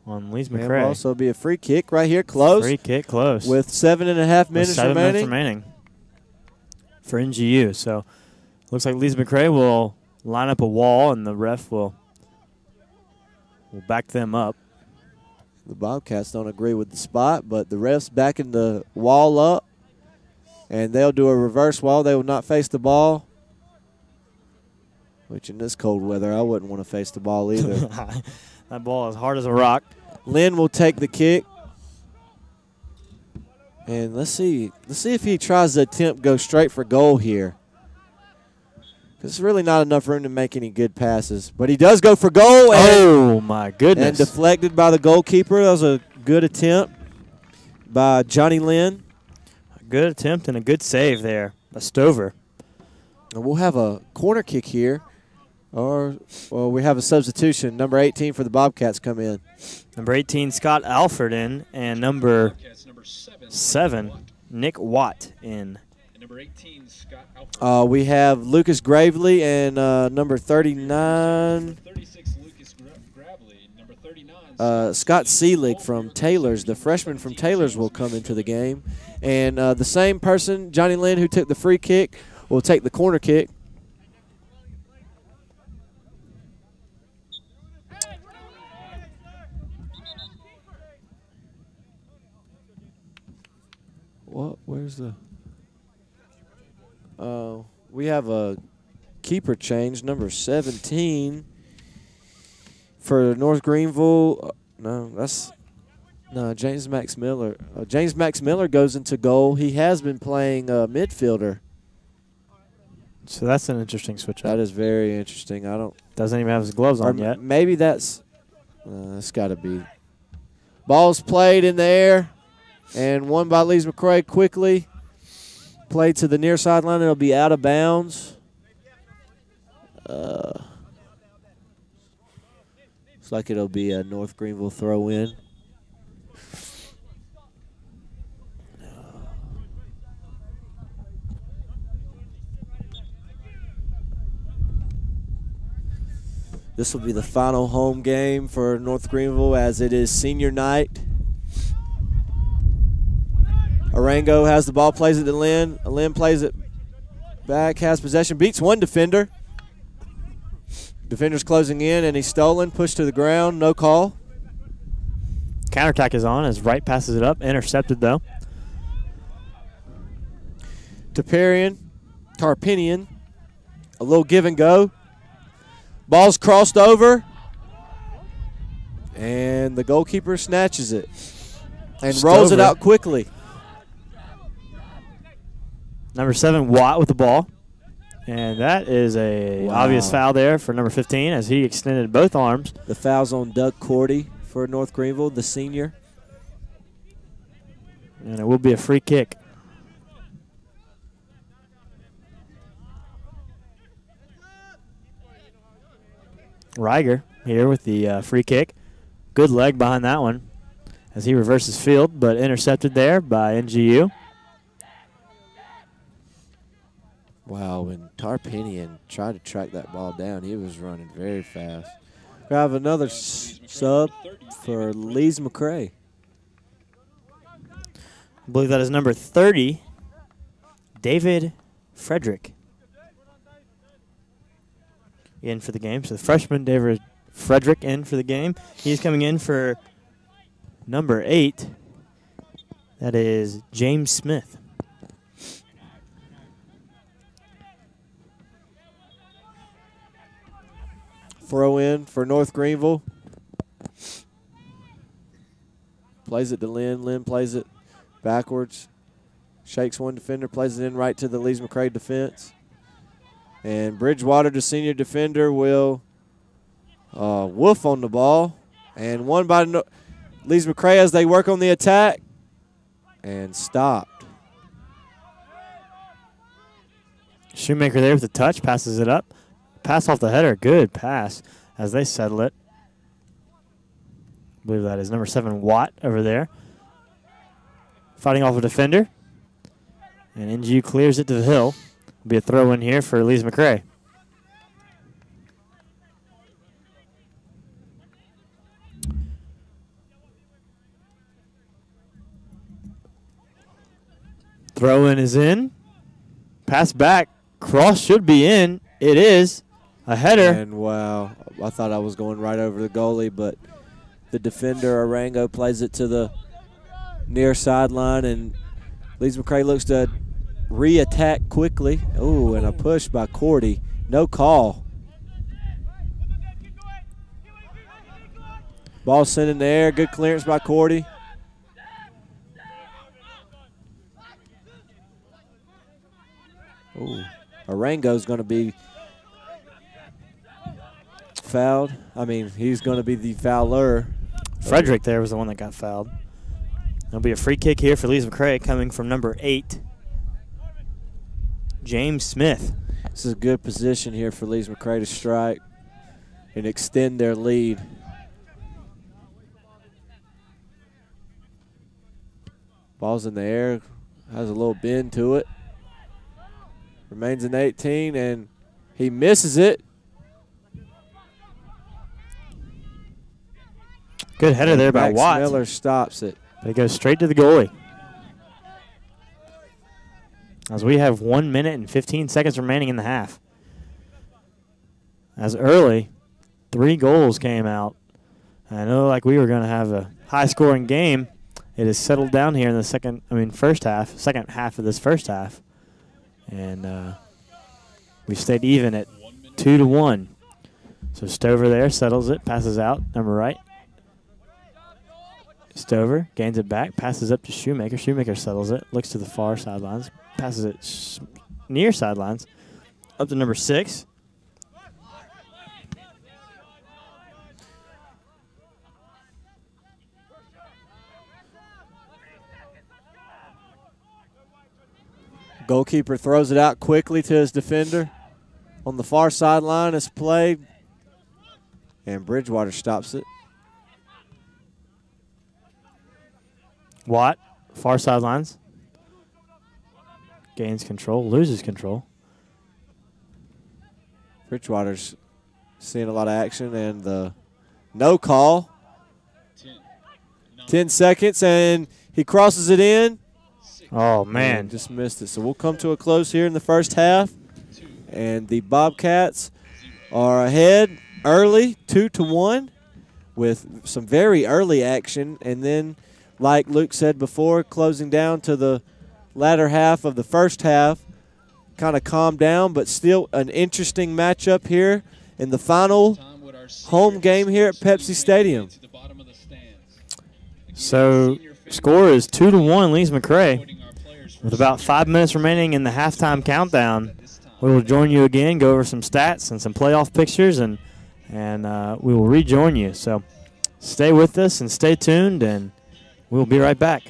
on Lees-McRae.
Handball, so it'll be a free kick right here, close.
Free kick, close.
With 7.5 minutes remaining.
7 minutes remaining for NGU. So looks like Lees-McRae will line up a wall, and the ref will back them up.
The Bobcats don't agree with the spot, but the ref's backing the wall up. And they'll do a reverse wall. They will not face the ball. Which in this cold weather, I wouldn't want to face the ball either.
That ball is hard as a rock.
Lynn will take the kick. And let's see if he tries to attempt go straight for goal here. There's really not enough room to make any good passes. But he does go for goal.
Oh, my goodness.
And deflected by the goalkeeper. That was a good attempt by Johnny Lynn.
A good attempt and a good save there. A Stover.
And we'll have a corner kick here. Or we have a substitution. Number 18 for the Bobcats come in.
Number 18, Scott Alford in. And number 7, Nick Watt in.
And number 18, Scott Alford.
We have Lucas Gravely and number 39.
36, Lucas Gravely. Number 39.
Scott Seelig from Taylor's. The freshman from Taylor's will come into the game. And the same person, Johnny Lynn, who took the free kick, will take the corner kick. What? Where's the? We have a keeper change, number 17 for North Greenville. James Max Miller. James Max Miller goes into goal. He has been playing midfielder.
So that's an interesting switch up.
That is very interesting.
Doesn't even have his gloves on yet.
Maybe that's got to be. Ball's played in the air. And won by Lees-McRae quickly. Played to the near sideline. It'll be out of bounds. Looks like it'll be a North Greenville throw-in. This will be the final home game for North Greenville as it is senior night. Arango has the ball, plays it to Lynn. Lynn plays it back, has possession, beats one defender. Defender's closing in, and he's stolen, pushed to the ground, no call.
Counterattack is on as Wright passes it up, intercepted though.
Tarpinian, a little give and go. Ball's crossed over, and the goalkeeper snatches it and rolls it out quickly.
Number 7, Watt with the ball. And that is a obvious foul there for number 15 as he extended both arms.
The foul's on Doug Cordy for North Greenville, the senior.
And it will be a free kick. Reiger here with the free kick. Good leg behind that one as he reverses field, but intercepted there by NGU.
Wow, when Tarpinian tried to track that ball down, he was running very fast. We have another sub for Lees-McRae.
I believe that is number 30, David Frederick. In for the game. So the freshman, David Frederick, in for the game. He's coming in for number 8. That is James Smith.
Throw in for North Greenville. Plays it to Lynn. Lynn plays it backwards. Shakes one defender, plays it in right to the Lees-McRae defense. And Bridgewater, the senior defender, will woof on the ball. And won by Lees-McRae as they work on the attack. And stopped.
Shoemaker there with the touch, passes it up. Pass off the header, good pass as they settle it. I believe that is number 7, Watt, over there. Fighting off a defender. And NGU clears it to the hill. Will be a throw in here for Lees-McRae. Throw in is in. Pass back. Cross should be in. It is. A header.
And wow, I thought I was going right over the goalie, but the defender, Arango, plays it to the near sideline, and Lees-McRae looks to re-attack quickly. Oh, and a push by Cordy. No call. Ball sent in the air. Good clearance by Cordy. Ooh, Arango's going to be fouled. I mean, he's going to be the fouler.
Frederick there was the one that got fouled. There'll be a free kick here for Lees-McRae coming from number 8, James Smith.
This is a good position here for Lees-McRae to strike and extend their lead. Ball's in the air, has a little bend to it. Remains in 18, and he misses it.
Good header there by
Max
Watt.
Miller stops it.
But it goes straight to the goalie. As we have 1 minute and 15 seconds remaining in the half. As early, 3 goals came out. I know like we were going to have a high-scoring game. It has settled down here in the second half of this first half. And we stayed even at 2-1. So Stover there settles it, passes out, number right. Stover gains it back, passes up to Shoemaker. Shoemaker settles it, looks to the far sidelines, passes it near sidelines, up to number 6.
Goalkeeper throws it out quickly to his defender. On the far sideline, it's played, and Bridgewater stops it.
Watt, far sidelines. Gains control, loses control.
Bridgewater's seeing a lot of action, and the no call. 10 seconds, and he crosses it in.
Oh, man.
And just missed it. So we'll come to a close here in the first half, and the Bobcats are ahead early, 2-1, with some very early action, and then, like Luke said before, closing down to the latter half of the first half, kind of calmed down, but still an interesting matchup here in the final home game here at Pepsi Stadium.
So score is 2-1 Lees-McRae. With about 5 minutes remaining in the halftime countdown, we will join you again, go over some stats and some playoff pictures, and we will rejoin you. So stay with us and stay tuned, and we'll be right back.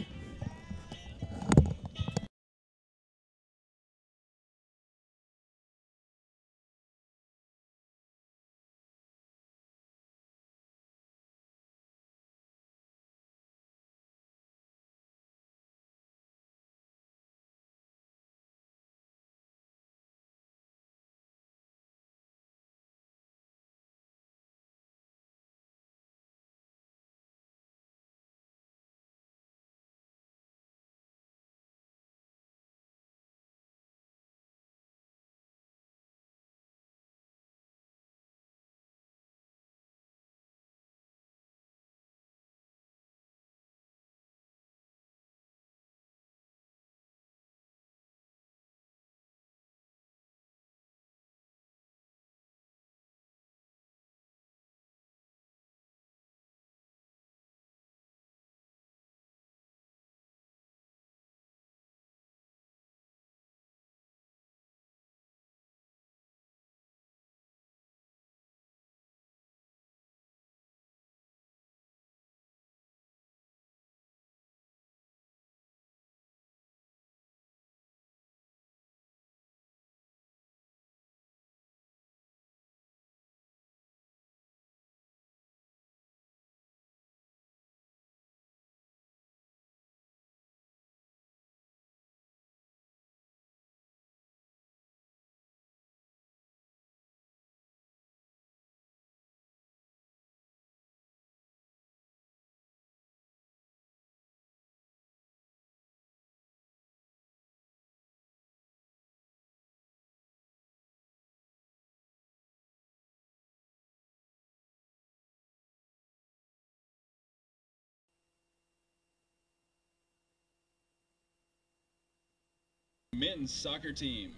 men's soccer team.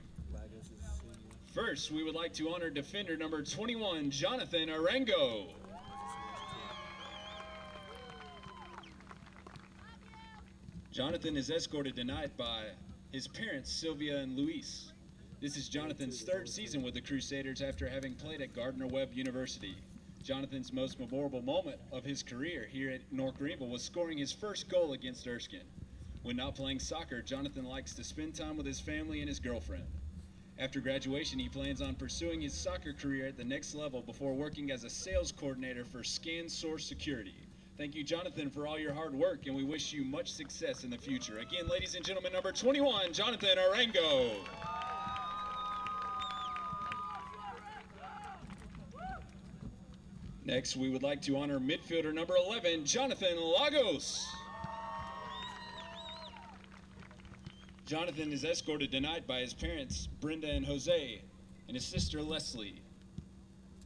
First, we would like to honor defender number 21, Jonathan Arango. Jonathan is escorted tonight by his parents, Sylvia and Luis. This is Jonathan's third season with the Crusaders after having played at Gardner-Webb University. Jonathan's most memorable moment of his career here at North Greenville was scoring his first goal against Erskine. When not playing soccer, Jonathan likes to spend time with his family and his girlfriend. After graduation, he plans on pursuing his soccer career at the next level before working as a sales coordinator for ScanSource Security. Thank you, Jonathan, for all your hard work, and we wish you much success in the future. Again, ladies and gentlemen, number 21, Jonathan Arango. Next, we would like to honor midfielder number 11, Jonathan Lagos. Jonathan is escorted tonight by his parents, Brenda and Jose, and his sister, Leslie.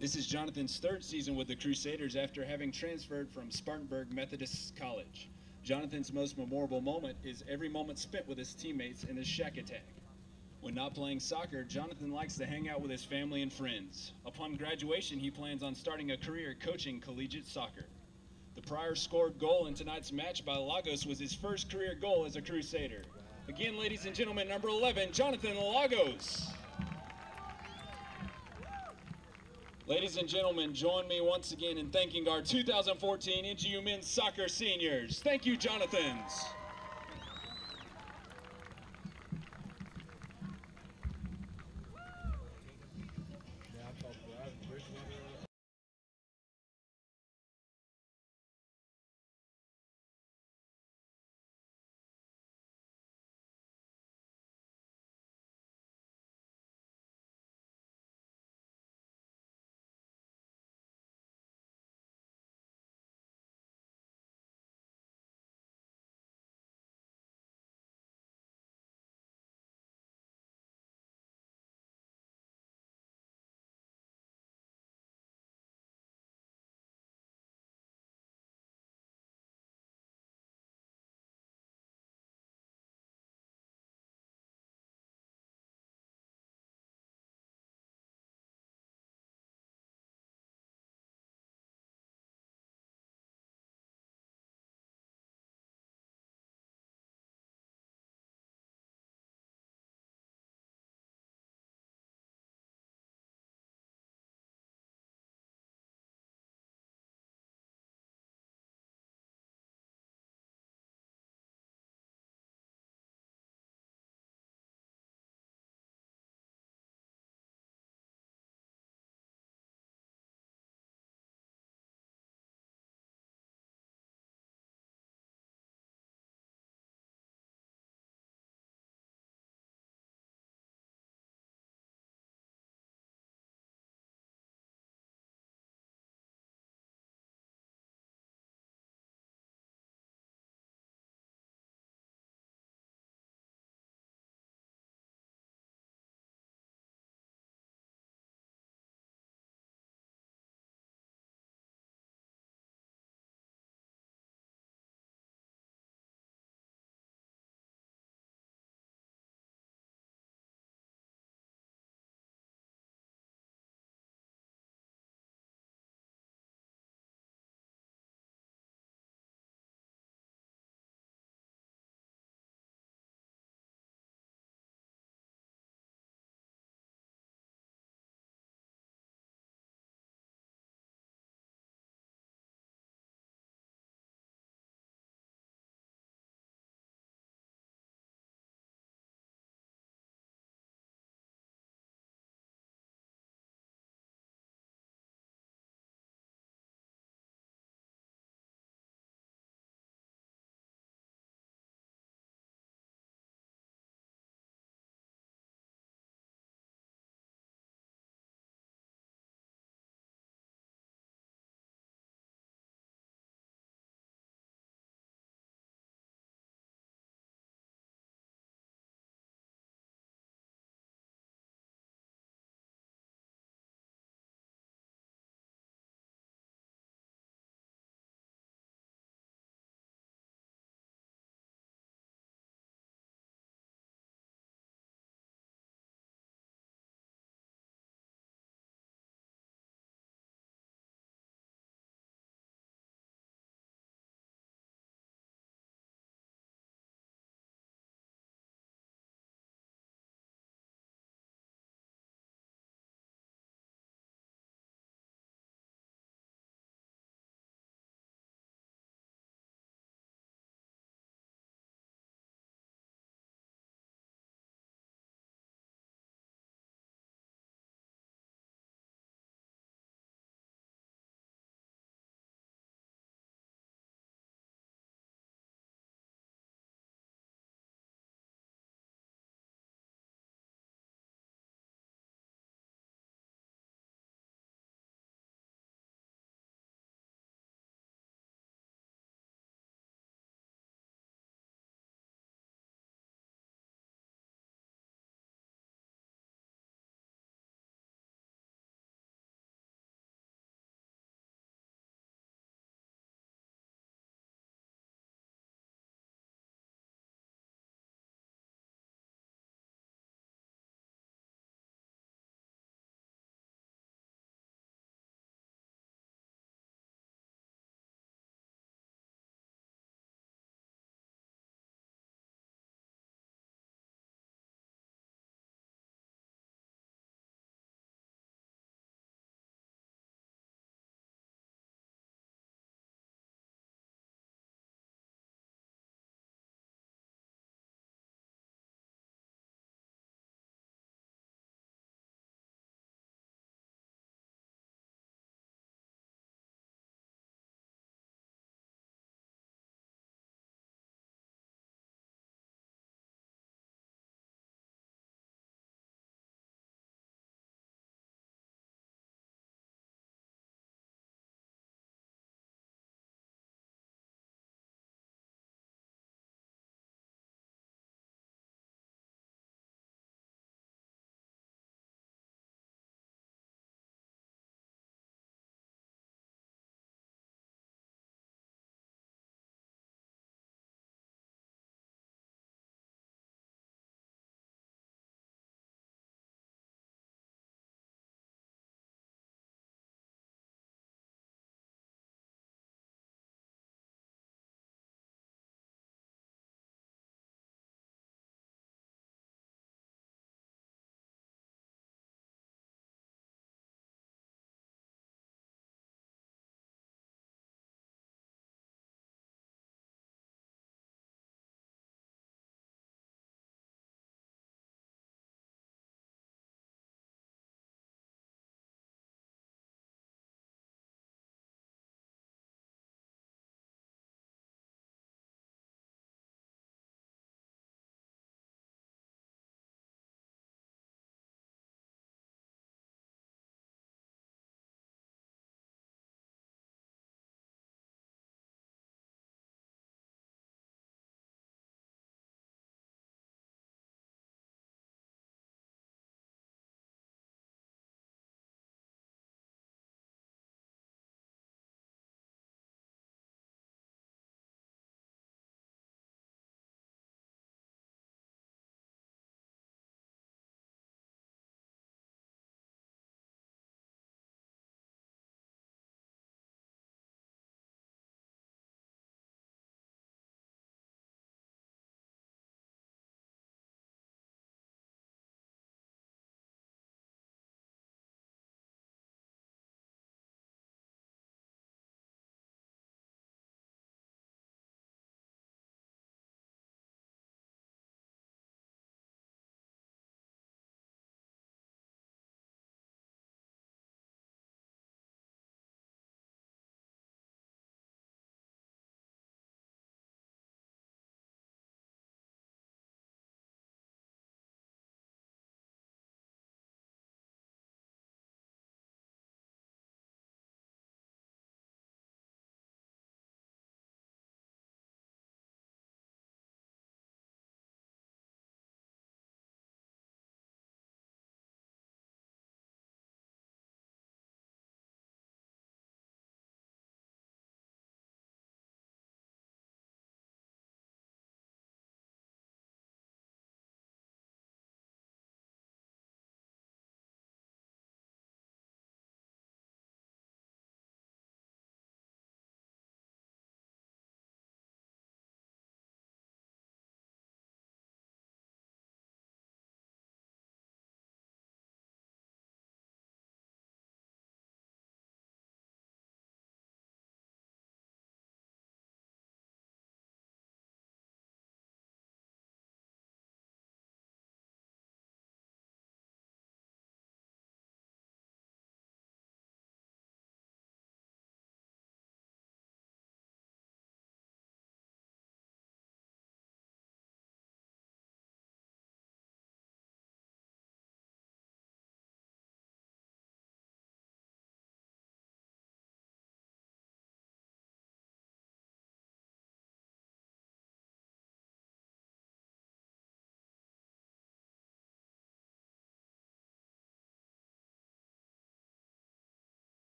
This is Jonathan's third season with the Crusaders after having transferred from Spartanburg Methodist College. Jonathan's most memorable moment is every moment spent with his teammates in the shack attack. When not playing soccer, Jonathan likes to hang out with his family and friends. Upon graduation, he plans on starting a career coaching collegiate soccer. The prior scored goal in tonight's match by Lagos was his first career goal as a Crusader. Again, ladies and gentlemen, number 11, Jonathan Lagos. Ladies and gentlemen, join me once again in thanking our 2014 NGU men's soccer seniors. Thank you, Jonathans.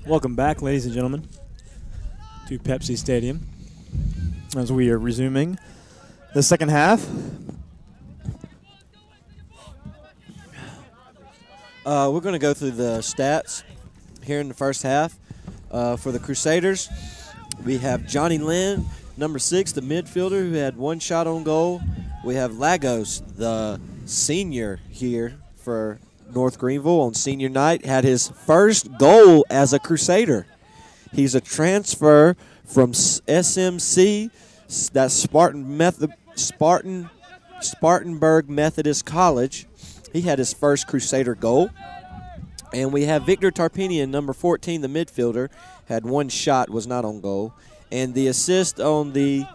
Welcome back, ladies and gentlemen, to Pepsi Stadium as we are resuming the second half.
We're going to go through the stats here in the first half. For the Crusaders, we have Johnny Lynn, number 6, the midfielder, who had 1 shot on goal. We have Lagos, the senior here for North Greenville on senior night, had his first goal as a Crusader. He's a transfer from SMC, that's Spartanburg Methodist College. He had his first Crusader goal. And we have Victor Tarpinian, number 14, the midfielder, had 1 shot, was not on goal. And the assist on the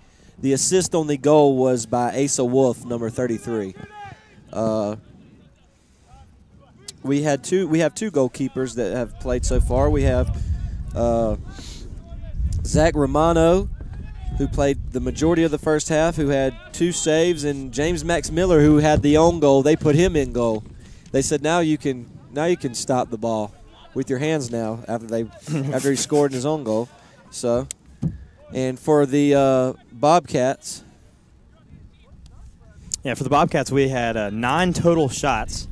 goal was by Asa Wolf, number 33. We have 2 goalkeepers that have played so far. We have Zach Romano, who played the majority of the first half, who had 2 saves, and James Max Miller, who had the own goal. They put him in goal. They said, now you can stop the ball with your hands now after he scored his own goal. So, and for the Bobcats.
Yeah, for the Bobcats, we had 9 total shots,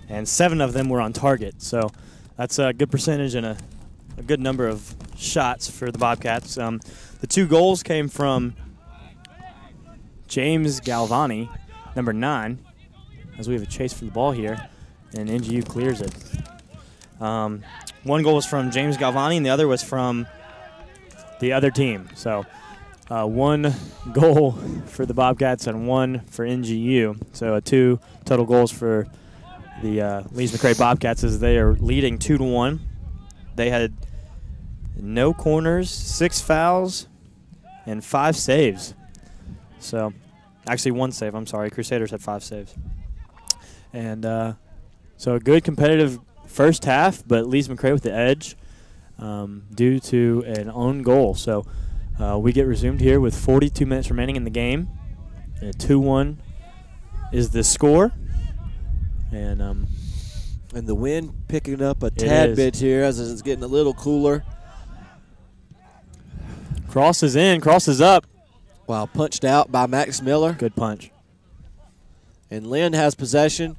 and 7 of them were on target. So that's a good percentage and a good number of shots for the Bobcats. The 2 goals came from James Galvani, number 9, as we have a chase for the ball here, and NGU clears it. 1 goal was from James Galvani, and the other was from the other team. So 1 goal for the Bobcats and 1 for NGU. So 2 total goals for the Lees-McRae Bobcats as they are leading 2-1. They had no corners, 6 fouls, and 5 saves. So actually 1 save, I'm sorry. Crusaders had 5 saves. And so a good competitive first half, but Lees-McRae with the edge due to an own goal. So we get resumed here with 42 minutes remaining in the game. 2-1 is the score. And
the wind picking up a tad bit here as it's getting a little cooler.
Cross is in, cross is up.
Wow, punched out by Max Miller.
Good punch.
And Lynn has possession.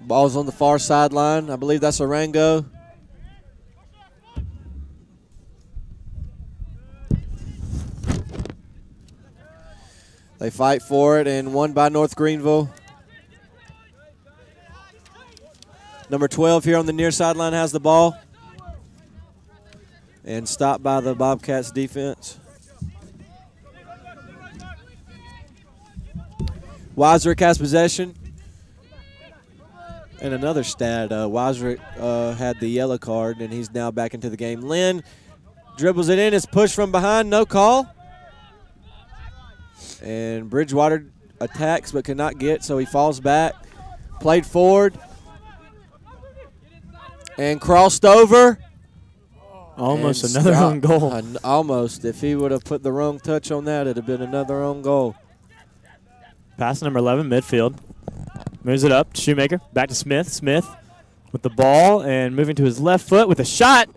Ball's on the far sideline. I believe that's Arango. They fight for it, and won by North Greenville. Number 12 here on the near sideline has the ball. And stopped by the Bobcats defense. Weisrick has possession. And another stat, Weisrick had the yellow card, and he's now back into the game. Lynn dribbles it in. It's pushed from behind. No call. And Bridgewater attacks but cannot get, so he falls back. Played forward. And crossed over.
Almost another own goal.
Almost. If he would have put the wrong touch on that, it would have been another own goal.
Pass number 11, midfield. Moves it up to Shoemaker. Back to Smith. Smith with the ball and moving to his left foot with a shot.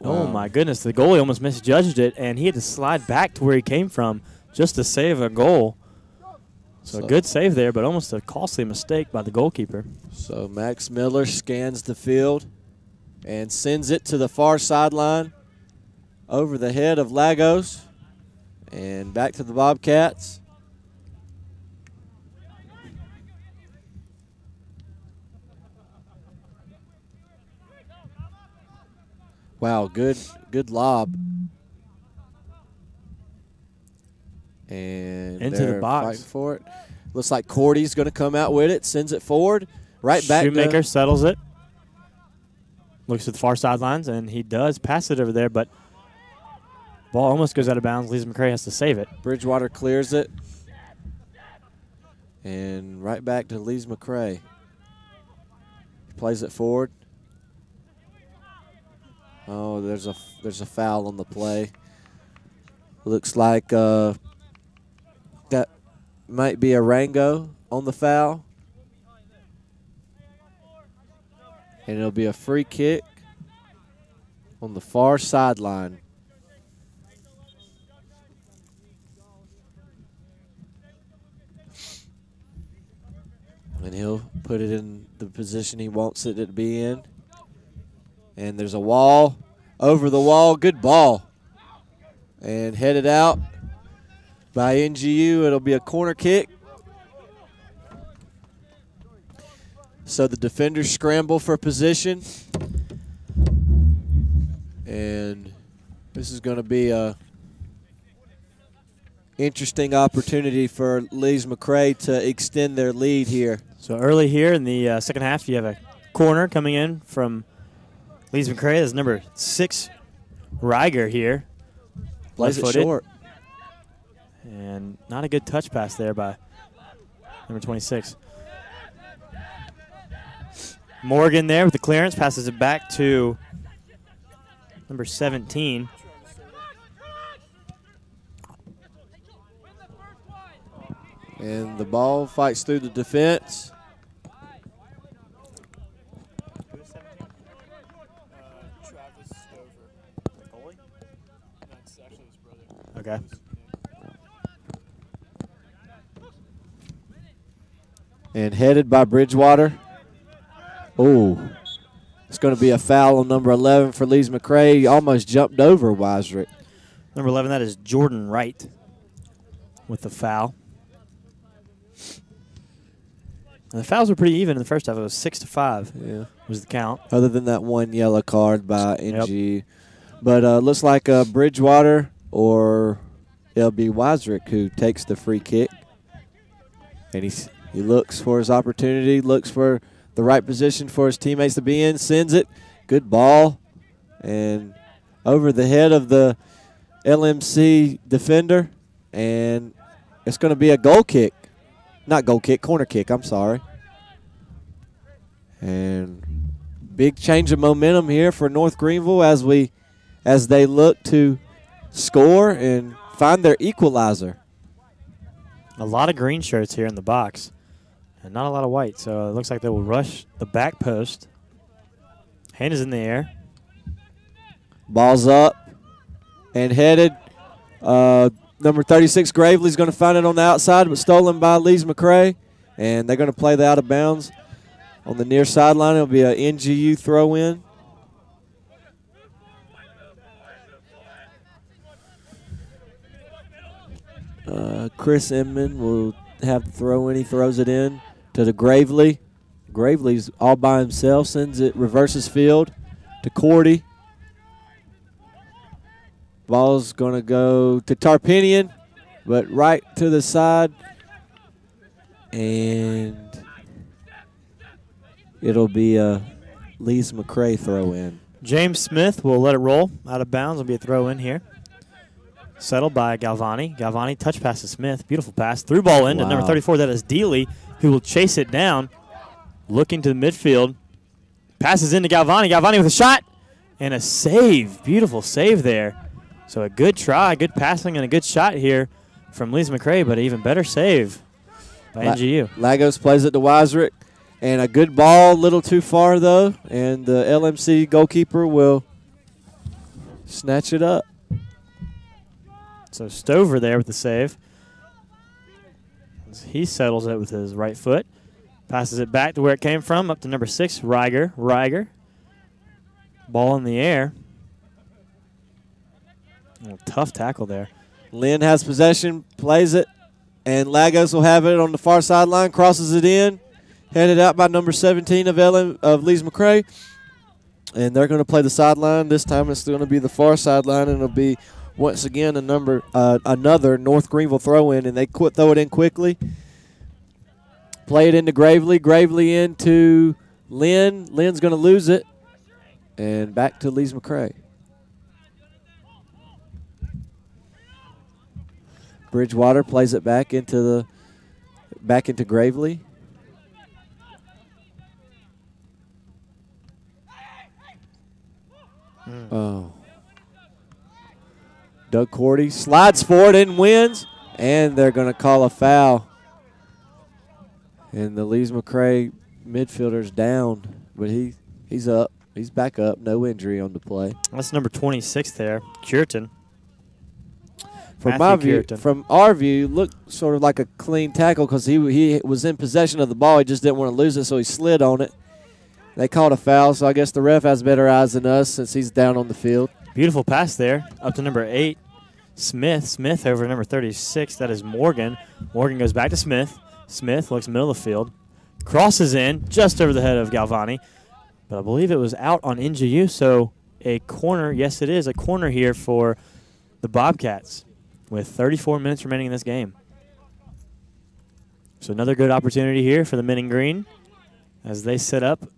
Wow. Oh, my goodness. The goalie almost misjudged it, and he had to slide back to where he came from just to save a goal. So a good save there, but almost a costly mistake by the goalkeeper.
So Max Miller scans the field and sends it to the far sideline over the head of Lagos and back to the Bobcats. Wow, good lob. And
into the box.
Fighting for it. Looks like Cordy's going to come out with it. Sends it forward. Right back.
Shoemaker settles it. Looks at the far sidelines, and he does pass it over there, but ball almost goes out of bounds. Lees-McRae has to save it.
Bridgewater clears it. And right back to Lees-McRae. He plays it forward. Oh, there's a foul on the play. Looks like that might be Arango on the foul. And it'll be a free kick on the far sideline. And he'll put it in the position he wants it to be in. And there's a wall. Over the wall. Good ball. And headed out by NGU. It'll be a corner kick. So the defenders scramble for position. And this is going to be a interesting opportunity for Lees-McRae to extend their lead here.
So early here in the second half, you have a corner coming in from Lees-McRae. That's number 6, Reiger here.
Plays it short.
And not a good touch pass there by number 26. Morgan there with the clearance, passes it back to number 17.
And the ball fights through the defense.
Travis Stover. That's actually his brother.
Okay.
And headed by Bridgewater. Oh, it's going to be a foul on number 11 for Lees-McRae. He almost jumped over Weisrick.
Number 11, that is Jordan Wright with the foul. And the fouls were pretty even in the first half. It was 6-5.
Yeah,
was the count.
Other than that one yellow card by NGU. Yep. But looks like Bridgewater or it'll be Weisrick who takes the free kick. And he looks for his opportunity, looks for the right position for his teammates to be in, sends it. Good ball. And over the head of the LMC defender. And it's going to be a goal kick. Not goal kick, corner kick, I'm sorry. And big change of momentum here for North Greenville as they look to score and find their equalizer.
A lot of green shirts here in the box. And not a lot of white, so it looks like they will rush the back post. Hand is in the air.
Ball's up and headed. Number 36, Gravely's going to find it on the outside, but stolen by Lees-McRae. And they're going to play the out of bounds on the near sideline. It'll be an NGU throw-in. Chris Inman will have the throw-in. He throws it in to the Gravely. Gravely's all by himself, sends it, reverses field to Cordy. Ball's going to go to Tarpinian, but right to the side. And it'll be a Lees-McRae throw-in.
James Smith will let it roll out of bounds. It'll be a throw-in here. Settled by Galvani. Galvani touch pass to Smith. Beautiful pass. Through ball in to number 34. That is Dealey, who will chase it down. Looking to the midfield. Passes into Galvani. Galvani with a shot and a save. Beautiful save there. So a good try, good passing, and a good shot here from Lees-McRae, but an even better save by NGU.
Lagos plays it to Weisrick. And a good ball, a little too far, though. And the LMC goalkeeper will snatch it up.
So Stover there with the save. He settles it with his right foot. Passes it back to where it came from, up to number 6, Reiger. Reiger. Ball in the air. Oh, tough tackle there.
Lynn has possession, plays it, and Lagos will have it on the far sideline, crosses it in, headed out by number 17 of Lees-McRae. And they're going to play the sideline. This time it's going to be the far sideline, and it'll be once again another North Greenville throw-in, and they throw it in quickly. Play it into Gravely. Gravely into Lynn. Lynn's going to lose it, and back to Lees-McRae. Bridgewater plays it back into Gravely. Oh. Doug Cordy slides forward and wins, and they're going to call a foul. And the Lees-McRae midfielder's down, but he's up. He's back up. No injury on the play.
That's number 26 there, Cureton.
From
Matthew
our view, looked sort of like a clean tackle because he was in possession of the ball. He just didn't want to lose it, so he slid on it. They called a foul, so I guess the ref has better eyes than us since he's down on the field.
Beautiful pass there, up to number 8, Smith. Smith over to number 36. That is Morgan. Morgan goes back to Smith. Smith looks middle of the field, crosses in just over the head of Galvani, but I believe it was out on NGU, so a corner. Yes, it is a corner here for the Bobcats with 34 minutes remaining in this game. So another good opportunity here for the men in green as they set up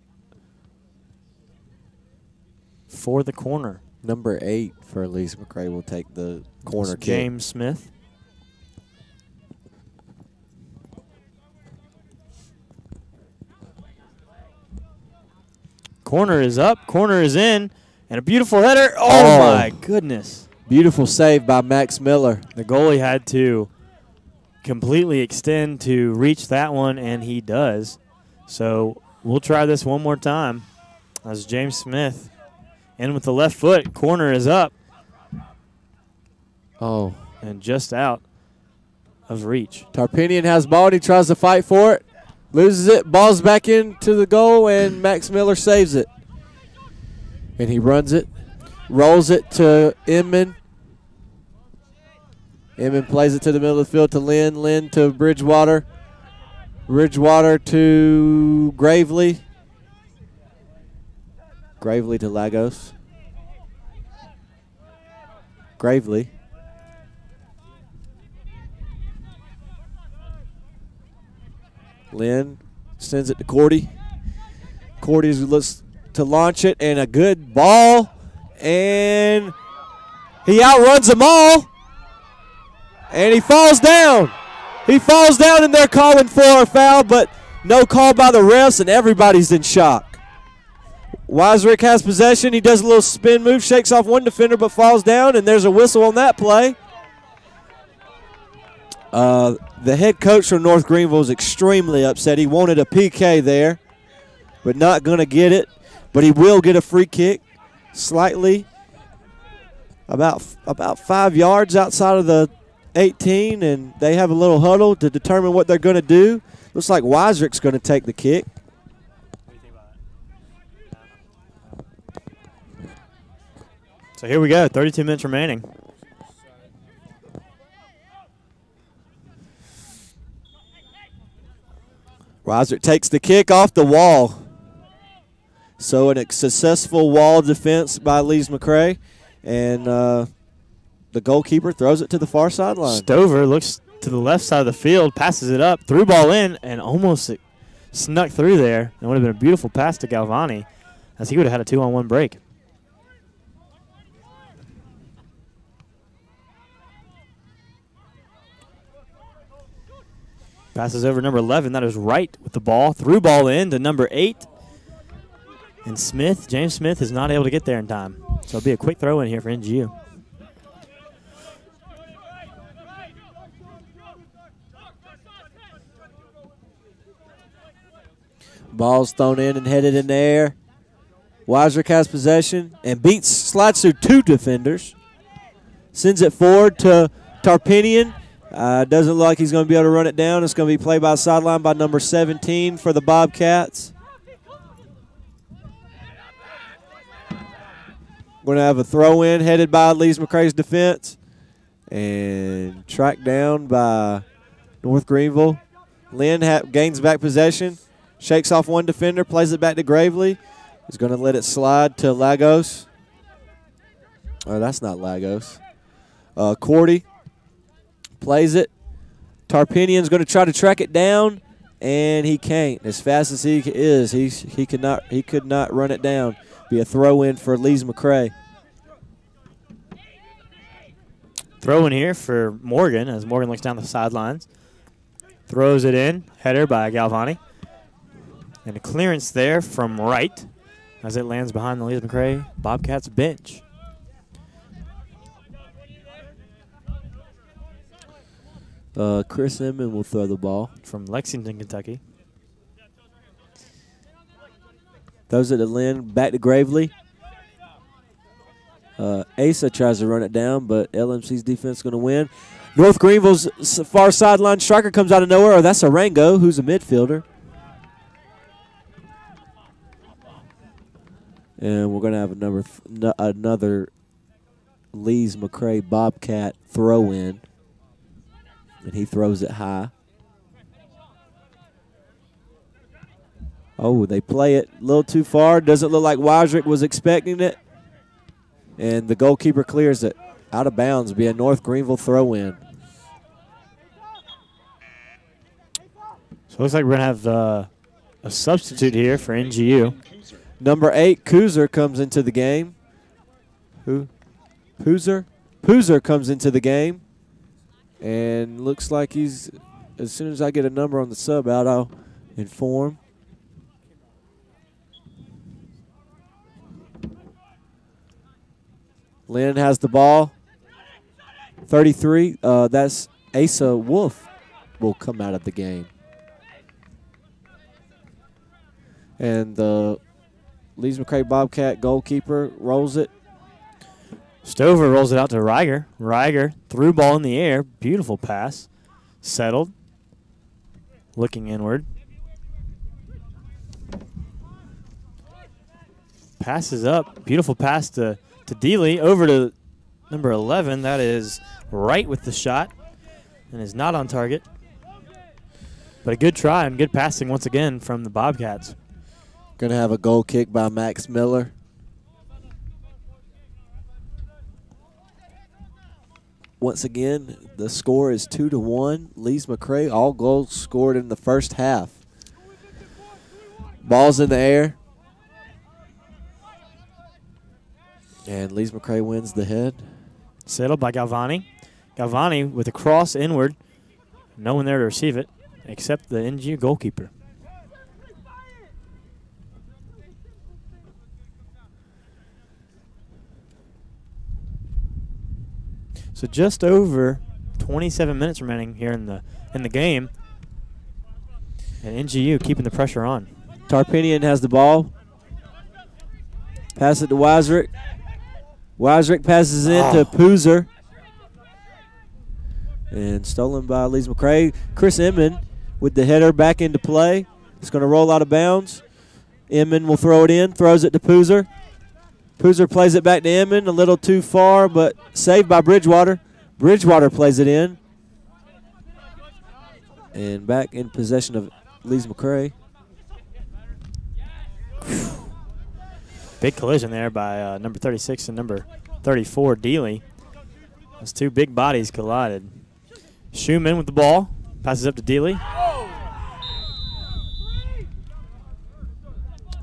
for the corner.
Number 8 for Lees-McRae will take the corner kick.
James Smith. Corner is up, corner is in, and a beautiful header. Oh, my goodness.
Beautiful save by Max Miller.
The goalie had to completely extend to reach that one, and he does. So we'll try this one more time as James Smith in with the left foot. Corner is up.
Oh.
And just out of reach.
Tarpinian has ball, and he tries to fight for it. Loses it, ball's back into the goal, and Max Miller saves it. And he runs it, rolls it to Inman. Inman plays it to the middle of the field to Lynn. Lynn to Bridgewater. Bridgewater to Gravely. Gravely to Lagos. Gravely. Lynn sends it to Cordy. Cordy looks to launch it, and a good ball. And he outruns them all. And he falls down. He falls down, and they're calling for a foul, but no call by the refs, and everybody's in shock. Weisrick has possession. He does a little spin move, shakes off one defender, but falls down, and there's a whistle on that play. The head coach from North Greenville is extremely upset. He wanted a PK there, but not going to get it. But he will get a free kick slightly about 5 yards outside of the 18, and they have a little huddle to determine what they're going to do. Looks like Weisrick's going to take the kick.
So here we go, 32 minutes remaining.
Weisrick takes the kick off the wall. So a successful wall defense by Lees-McRae, and the goalkeeper throws it to the far sideline.
Stover looks to the left side of the field, passes it up, through ball in, and almost snuck through there. It would have been a beautiful pass to Galvani, as he would have had a 2-on-1 break. Passes over number 11. That is Wright with the ball. Through ball in to number 8. And Smith, James Smith, is not able to get there in time. So it'll be a quick throw in here for NGU.
Ball's thrown in and headed in the air. Weisrick has possession and slides through 2 defenders. Sends it forward to Tarpinian. Doesn't look like he's going to be able to run it down. It's going to be played by sideline by number 17 for the Bobcats. Going to have a throw-in headed by Lees-McRae's defense. And tracked down by North Greenville. Lynn gains back possession. Shakes off one defender, plays it back to Gravely. He's going to let it slide to Lagos. Oh, that's not Lagos. Cordy plays it. Tarpinian's going to try to track it down, and he can't. As fast as he is, he could not run it down. Be a throw-in for Lees-McRae.
Throw in here for Morgan as Morgan looks down the sidelines. Throws it in. Header by Galvani. And a clearance there from Wright as it lands behind the Lees-McRae Bobcats bench.
Chris Inman will throw the ball.
From Lexington, Kentucky.
Throws it to Lynn. Back to Gravely. Asa tries to run it down, but LMC's defense is going to win. North Greenville's far sideline striker comes out of nowhere. Oh, that's Arango, who's a midfielder. And we're going to have another Lees-McRae Bobcat throw-in. And he throws it high. Oh, they play it a little too far. Doesn't look like Weisrick was expecting it. And the goalkeeper clears it out of bounds. Be a North Greenville throw-in.
So it looks like we're going to have a substitute here for NGU.
Number 8, Kuzer, comes into the game. Who? Poozer? Poozer comes into the game. And looks like he's, as soon as I get a number on the sub out, I'll inform. Lynn has the ball. 33, that's Asa Wolf will come out of the game. And the Lees-McRae Bobcat goalkeeper rolls it.
Stover rolls it out to Reiger. Reiger threw ball in the air. Beautiful pass. Settled. Looking inward. Passes up. Beautiful pass to Dealey. Over to number 11. That is right with the shot and is not on target. But a good try and good passing once again from the Bobcats.
Going to have a goal kick by Max Miller. Once again, the score is 2-1. Lees-McRae, all goals scored in the first half. Ball's in the air. And Lees-McRae wins the head.
Settled by Galvani. Galvani with a cross inward. No one there to receive it except the NGU goalkeeper. So just over 27 minutes remaining here in the game. And NGU keeping the pressure on.
Tarpinian has the ball. Pass it to Weisrick. Weisrick passes in to Poozer. And stolen by Lees-McRae. Chris Inman with the header back into play. It's going to roll out of bounds. Inman will throw it in. Throws it to Poozer. Poozer plays it back to Inman. A little too far, but saved by Bridgewater. Bridgewater plays it in. And back in possession of Lees-McRae.
Big collision there by number 36 and number 34, Dealey. Those two big bodies collided. Schumann with the ball. Passes up to Dealey.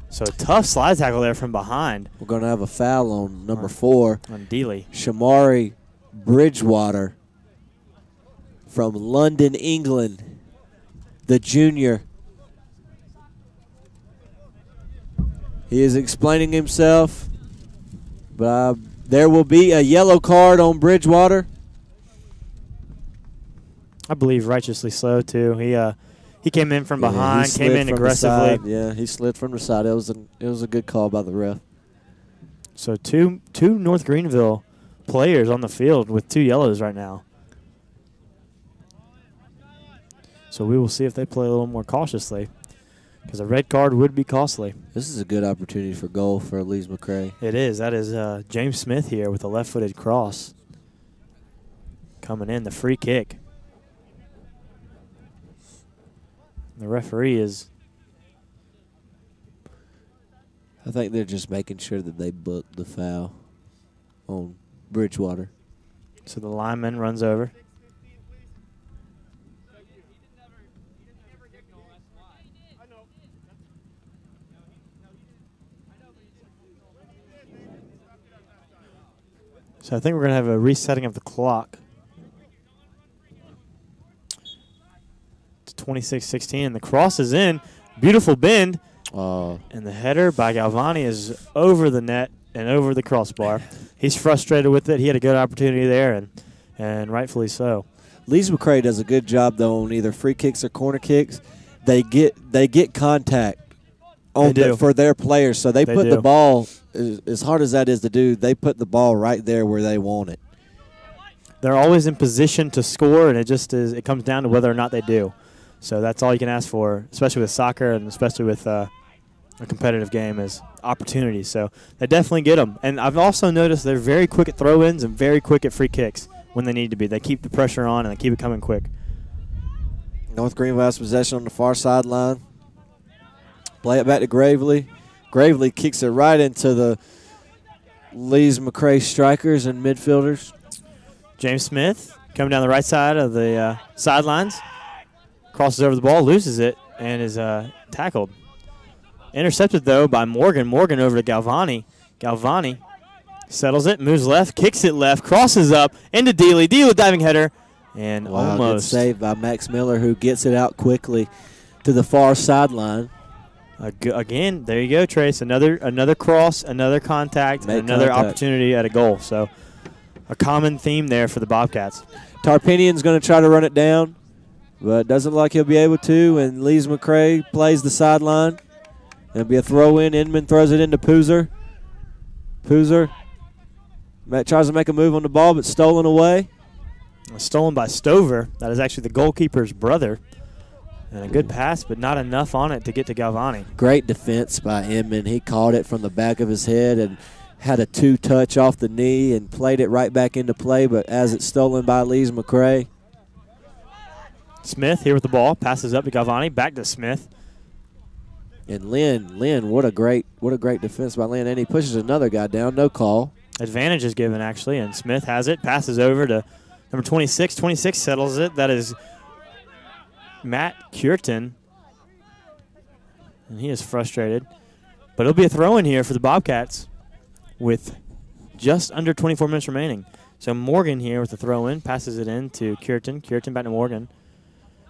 So a tough slide tackle there from behind.
We're going to have a foul on number 4.
On Dealey.
Shamari Bridgewater from London, England, the junior. He is explaining himself, but there will be a yellow card on Bridgewater.
I believe righteously so, too. He came in from behind, came in aggressively.
Yeah, he slid from the side. It was a good call by the ref.
So two North Greenville players on the field with 2 yellows right now. So we will see if they play a little more cautiously, because a red card would be costly.
This is a good opportunity for goal for Lees-McRae.
It is. That is James Smith here with a left-footed cross. Coming in, the free kick. The referee is...
I think they're just making sure that they book the foul on Bridgewater.
So the lineman runs over. So I think we're going to have a resetting of the clock to 26-16. And the cross is in. Beautiful bend. And the header by Galvani is over the net and over the crossbar. He's frustrated with it. He had a good opportunity there, and rightfully so.
Lees-McRae does a good job, though, on either free kicks or corner kicks. They get contact for their players. So they put
do.
the ball, as hard as that is to do, they put the ball right there where they want it.
They're always in position to score, and it comes down to whether or not they do. So that's all you can ask for, especially with soccer and especially with a competitive game, is opportunities. So they definitely get them. And I've also noticed they're very quick at throw-ins and very quick at free kicks when they need to be. They keep the pressure on, and they keep it coming quick.
North Greenville has possession on the far sideline. Play it back to Gravely. Gravely kicks it right into the Lees-McRae strikers and midfielders.
James Smith coming down the right side of the sidelines. Crosses over the ball, loses it, and is tackled. Intercepted, though, by Morgan. Morgan over to Galvani. Galvani settles it, moves left, kicks it left, crosses up into Dealey. Dealey diving header, and almost.
Good save by Max Miller, who gets it out quickly to the far sideline.
Again, there you go, Trace. Another cross, another contact, and another opportunity at a goal. So a common theme there for the Bobcats.
Tarpinian's going to try to run it down, but doesn't look like he'll be able to, and Lees-McRae plays the sideline. It'll be a throw-in. Inman throws it into Poozer. Poozer tries to make a move on the ball, but stolen away.
Stolen by Stover. That is actually the goalkeeper's brother. And a good pass, but not enough on it to get to Galvani.
Great defense by Inman. He caught it from the back of his head and had a two-touch off the knee and played it right back into play, but as it's stolen by Lees-McRae.
Smith here with the ball, passes up to Galvani, back to Smith.
And Lynn, what a great defense by Lynn. And he pushes another guy down, no call.
Advantage is given, actually, and Smith has it, passes over to number 26. 26 settles it. That is Matt Cureton. And he is frustrated. But it'll be a throw-in here for the Bobcats with just under 24 minutes remaining. So Morgan here with the throw-in, passes it in to Cureton. Cureton back to Morgan.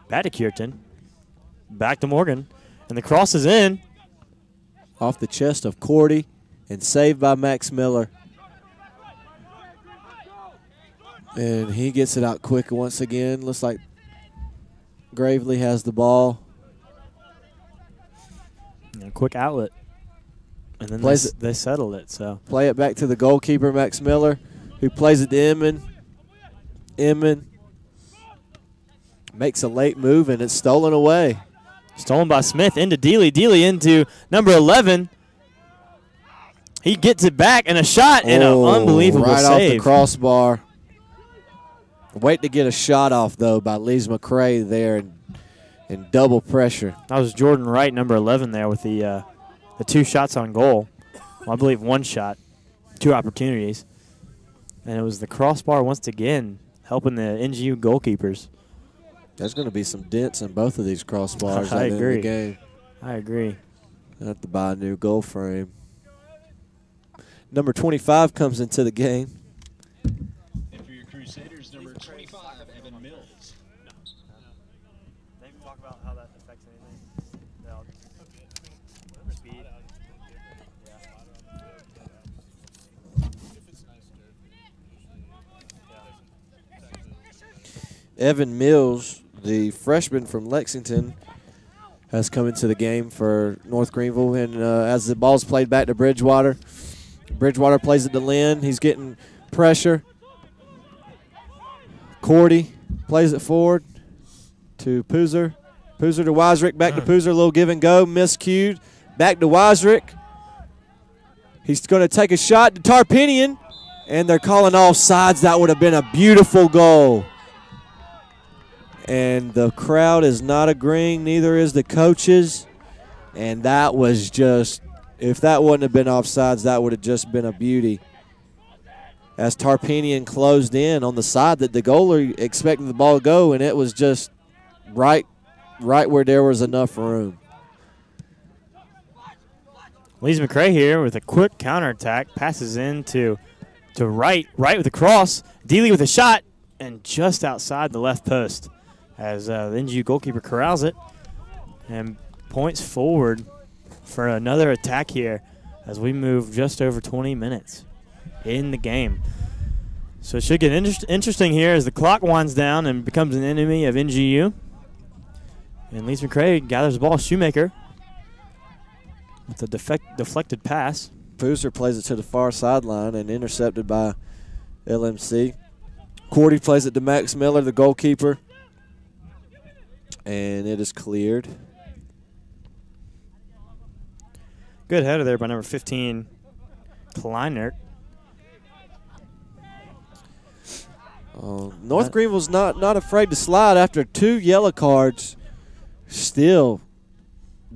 Back to Cureton. Back to Morgan. And the cross is in.
Off the chest of Cordy and saved by Max Miller. And he gets it out quick once again. Looks like Gravely has the ball.
And a quick outlet. And then they settled it. So
play it back to the goalkeeper, Max Miller, who plays it to Inman. Inman makes a late move, and it's stolen away.
Stolen by Smith into Dealey. Dealey into number 11. He gets it back, and a shot, and an unbelievable
right
save.
Right off the crossbar. Wait to get a shot off, though, by Lees-McRae there in double pressure.
That was Jordan Wright, number 11 there with the 2 shots on goal. Well, I believe 1 shot, 2 opportunities. And it was the crossbar once again helping the NGU goalkeepers.
There's going to be some dents in both of these crossbars
I
at the end of the game.
I agree.
I have to buy a new goal frame. Number 25 comes into the game.
And for your Crusaders, number 25, Evan Mills.
They can talk about how that affects anything. Speed.
Evan Mills, the freshman from Lexington, has come into the game for North Greenville. And as the ball's played back to Bridgewater, Bridgewater plays it to Lynn. He's getting pressure. Cordy plays it forward to Poozer. Poozer to Weisrick, back to Poozer, a little give and go, miscued. Back to Weisrick. He's going to take a shot to Tarpinian, and they're calling offsides. That would have been a beautiful goal. And the crowd is not agreeing, neither is the coaches. And that was just, if that wouldn't have been offsides, that would have just been a beauty. As Tarpinian closed in on the side that the goalie expected the ball to go, and it was just right where there was enough room.
Lees-McRae here with a quick counterattack, passes in to Wright with a cross. Dealey with a shot, and just outside the left post as the NGU goalkeeper corrals it and points forward for another attack here as we move just over 20 minutes in the game. So it should get interesting here as the clock winds down and becomes an enemy of NGU. And Lees-McRae gathers the ball. Shoemaker with a deflected pass.
Boozer plays it to the far sideline and intercepted by LMC. Cordy plays it to Max Miller, the goalkeeper, and it is cleared.
Good header there by number 15, Kleinert.
North Greenville's not afraid to slide after 2 yellow cards. Still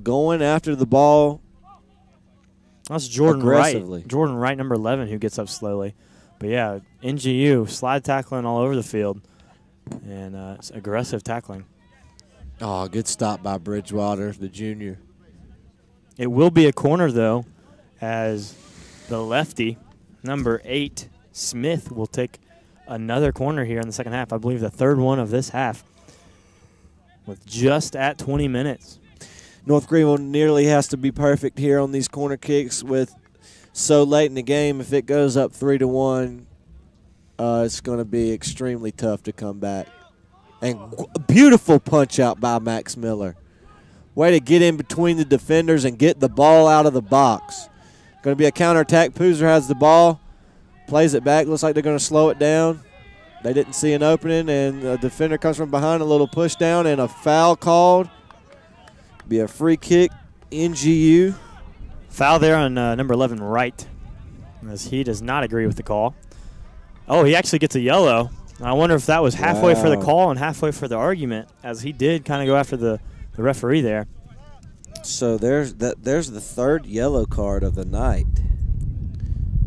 going after the ball.
That's Jordan
aggressively.
Wright. Jordan Wright, number 11, who gets up slowly. But, yeah, NGU, slide tackling all over the field. And it's aggressive tackling.
Oh, good stop by Bridgewater, the junior.
It will be a corner, though, as the lefty, number 8, Smith, will take another corner here in the second half. I believe the third one of this half with just at 20 minutes.
North Greenville nearly has to be perfect here on these corner kicks with so late in the game. If it goes up 3-1, it's going to be extremely tough to come back. And beautiful punch out by Max Miller. Way to get in between the defenders and get the ball out of the box. Going to be a counterattack. Poozer has the ball, plays it back. Looks like they're going to slow it down. They didn't see an opening, and the defender comes from behind, a little push down, and a foul called. Be a free kick, NGU.
Foul there on number 11, Wright, as he does not agree with the call. Oh, he actually gets a yellow. I wonder if that was halfway for the call and halfway for the argument, as he did kind of go after the referee there.
So there's the third yellow card of the night.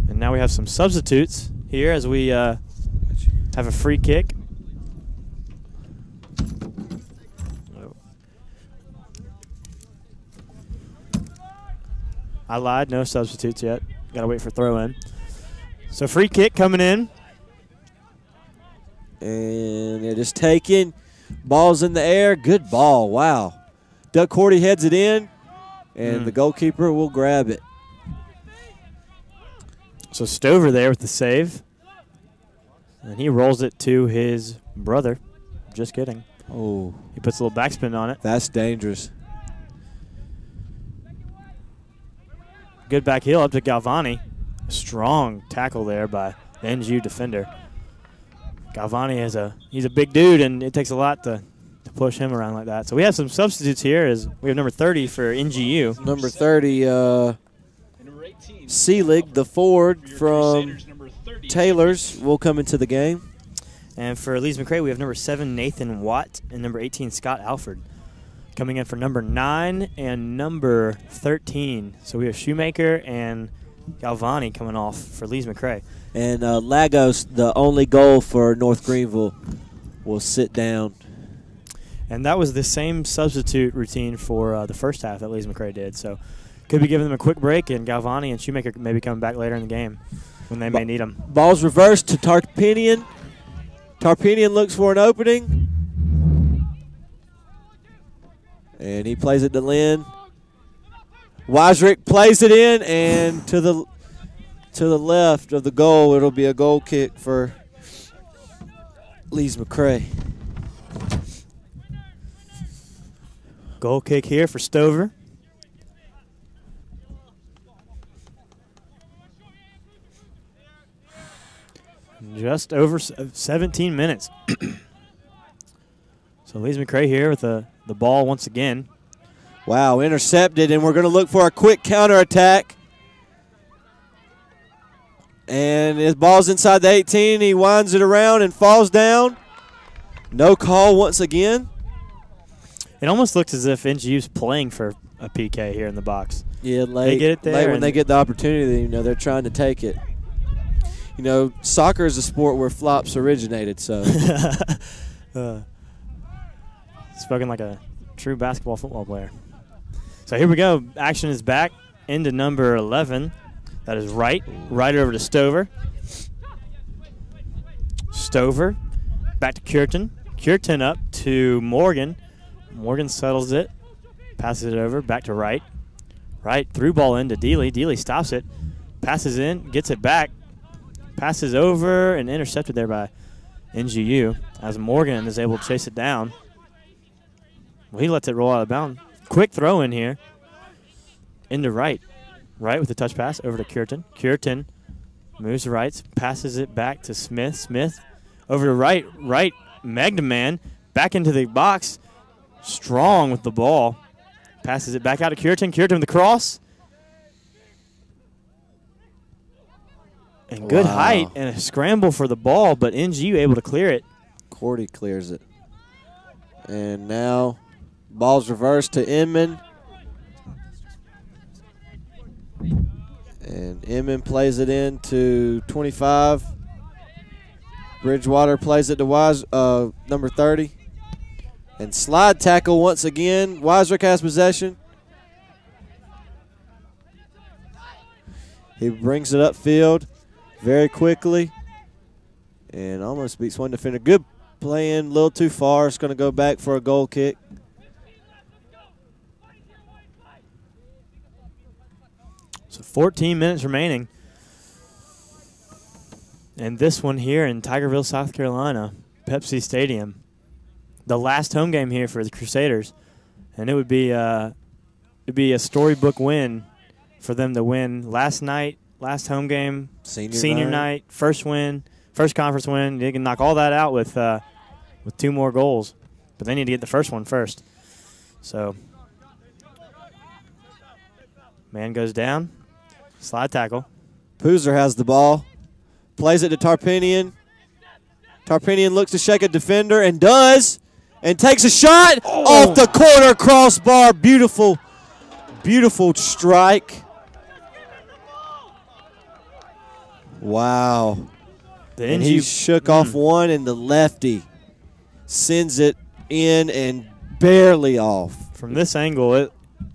And now we have some substitutes here as we have a free kick. I lied, no substitutes yet. Got to wait for throw-in. So free kick coming in.
And it is taken. Ball's in the air. Good ball. Wow. Doug Cordy heads it in, and the goalkeeper will grab it.
So Stover there with the save. And he rolls it to his brother. Just kidding.
Oh.
He puts a little backspin on it.
That's dangerous.
Good back heel up to Galvani. A strong tackle there by the NGU defender. Galvani he's a big dude, and it takes a lot to push him around like that. So we have some substitutes here. As we have number 30 for NGU.
Number 30, Seelig, the forward from Taylor's, will come into the game.
And for Lees-McRae, we have number 7, Nathan Watt, and number 18, Scott Alford. Coming in for number 9 and number 13. So we have Shoemaker and Galvani coming off for Lees-McRae.
And Lagos, the only goal for North Greenville, will sit down.
And that was the same substitute routine for the first half that Lees-McRae did. So could be giving them a quick break, and Galvani and Shoemaker maybe coming back later in the game when they may need them.
Ball's reversed to Tarpinian. Tarpinian looks for an opening. And he plays it to Lynn. Weisrick plays it in, and to the left of the goal, it'll be a goal kick for Lees-McRae.
Goal kick here for Stover. Just over 17 minutes. So Lees-McRae here with the ball once again.
Wow, intercepted, and we're going to look for a quick counterattack. And his ball's inside the 18. He winds it around and falls down. No call once again.
It almost looks as if NGU's playing for a PK here in the box.
Yeah, late.
They get it there.
Late when they get the opportunity, they're trying to take it. Soccer is a sport where flops originated, so.
Spoken like a true basketball football player. So here we go. Action is back into number 11. That is Wright. Right over to Stover. Stover back to Cureton. Cureton up to Morgan. Morgan settles it. Passes it over. Back to Wright. Wright through ball into Dealey. Dealey stops it. Passes in. Gets it back. Passes over and intercepted there by NGU as Morgan is able to chase it down. Well, he lets it roll out of bounds. Quick throw in here. into right. Right with the touch pass over to Cureton. Cureton moves to right, passes it back to Smith. Smith over to right. Right, Magnaman back into the box. Strong with the ball. Passes it back out to Cureton. Cureton with the cross. And good height and a scramble for the ball, but NGU able to clear it.
Cordy clears it. And now ball's reversed to Inman. And Inman plays it in to 25. Bridgewater plays it to number 30. And slide tackle once again. Weisrick has possession. He brings it upfield very quickly. And almost beats one defender. Good playing, a little too far. It's going to go back for a goal kick.
So 14 minutes remaining. And this one here in Tigerville, South Carolina, Pepsi Stadium. The last home game here for the Crusaders. And it'd be a storybook win for them to win last night, last home game, senior night, first win, first conference win. They can knock all that out with 2 more goals. But they need to get the first one first. So, man goes down. Slide tackle.
Poozer has the ball. Plays it to Tarpinian. Tarpinian looks to shake a defender and does. And takes a shot off the corner crossbar. Beautiful, beautiful strike. Wow. And he shook off one, and the lefty sends it in and barely off.
From this angle,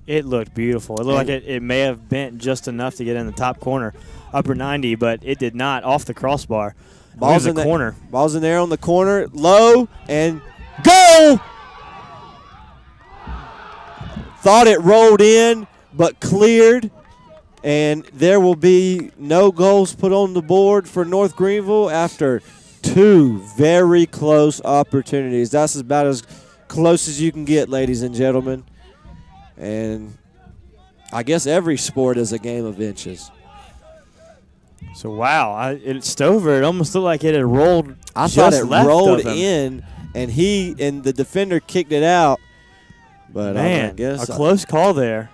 it looked beautiful. It looked like it may have bent just enough to get in the top corner, upper 90, but it did not off the crossbar.
Ball's
in the corner.
Ball's in there on the corner, low, and go! Thought it rolled in, but cleared. And there will be no goals put on the board for North Greenville after 2 very close opportunities. That's about as close as you can get, ladies and gentlemen. And I guess every sport is a game of inches.
So, wow, Stover, it almost looked like it had rolled.
I thought it rolled in, and the defender kicked it out. But
man,
I guess
a close call there.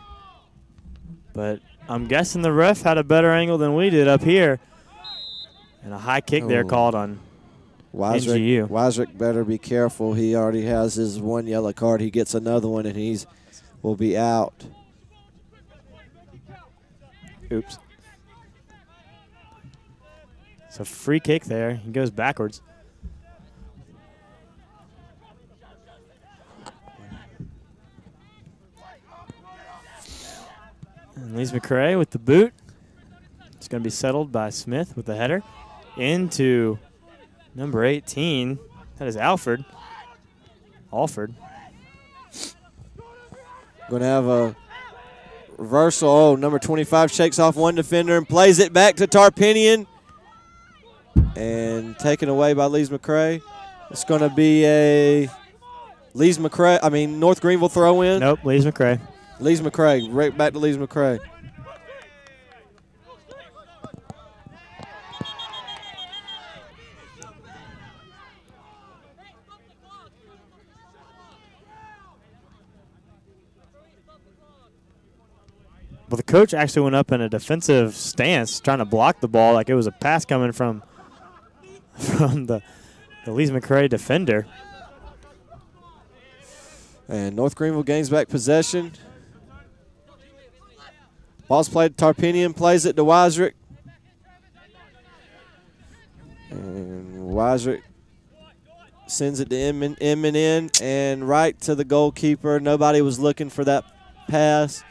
But I'm guessing the ref had a better angle than we did up here. And a high kick there called on NGU.
Weisrick better be careful. He already has his 1 yellow card. He gets another one, and will be out.
Oops. So free kick there. He goes backwards. And Lees-McRae with the boot. It's going to be settled by Smith with the header into number 18. That is Alford. Going
to have a reversal. Oh, number 25 shakes off one defender and plays it back to Tarpinian. And taken away by Lees-McRae. It's going to be a North Greenville throw in.
Nope, Lees-McRae.
Lees-McRae, right back to Lees-McRae.
Well, the coach actually went up in a defensive stance, trying to block the ball like it was a pass coming from the Lees-McRae defender.
And North Greenville gains back possession. Ball's played to Tarpinian, plays it to Weisrick. And Weisrick sends it to Inman in and right to the goalkeeper. Nobody was looking for that pass.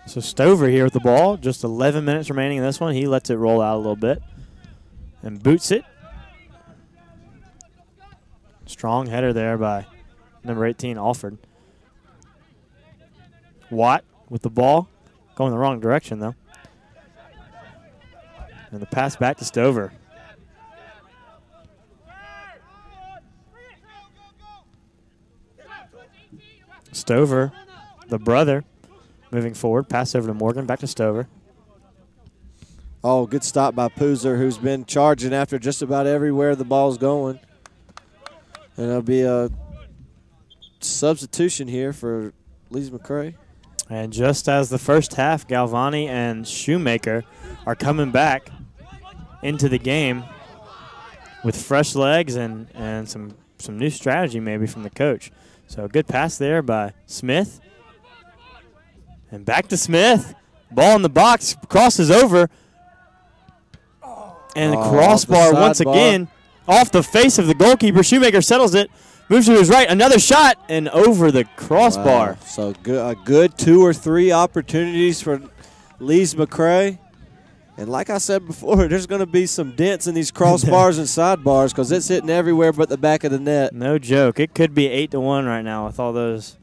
So Stover here with the ball. Just 11 minutes remaining in this one. He lets it roll out a little bit and boots it. Strong header there by number 18, Alford. Watt with the ball. Going the wrong direction, though. And the pass back to Stover. Stover the brother moving forward. Pass over to Morgan, back to Stover.
Oh, good stop by Poozer, who's been charging after just about everywhere the ball's going. And it'll be a substitution here for Lees-McRae.
And just as the first half, Galvani and Shoemaker are coming back into the game with fresh legs and some new strategy maybe from the coach. So a good pass there by Smith. And back to Smith. Ball in the box, crosses over. And the crossbar once again off the face of the goalkeeper. Shoemaker settles it, moves to his right, another shot, and over the crossbar.
Wow. So a good 2 or 3 opportunities for Lees-McRae. And like I said before, there's going to be some dents in these crossbars and sidebars because it's hitting everywhere but the back of the net.
No joke. It could be 8-1 right now with all those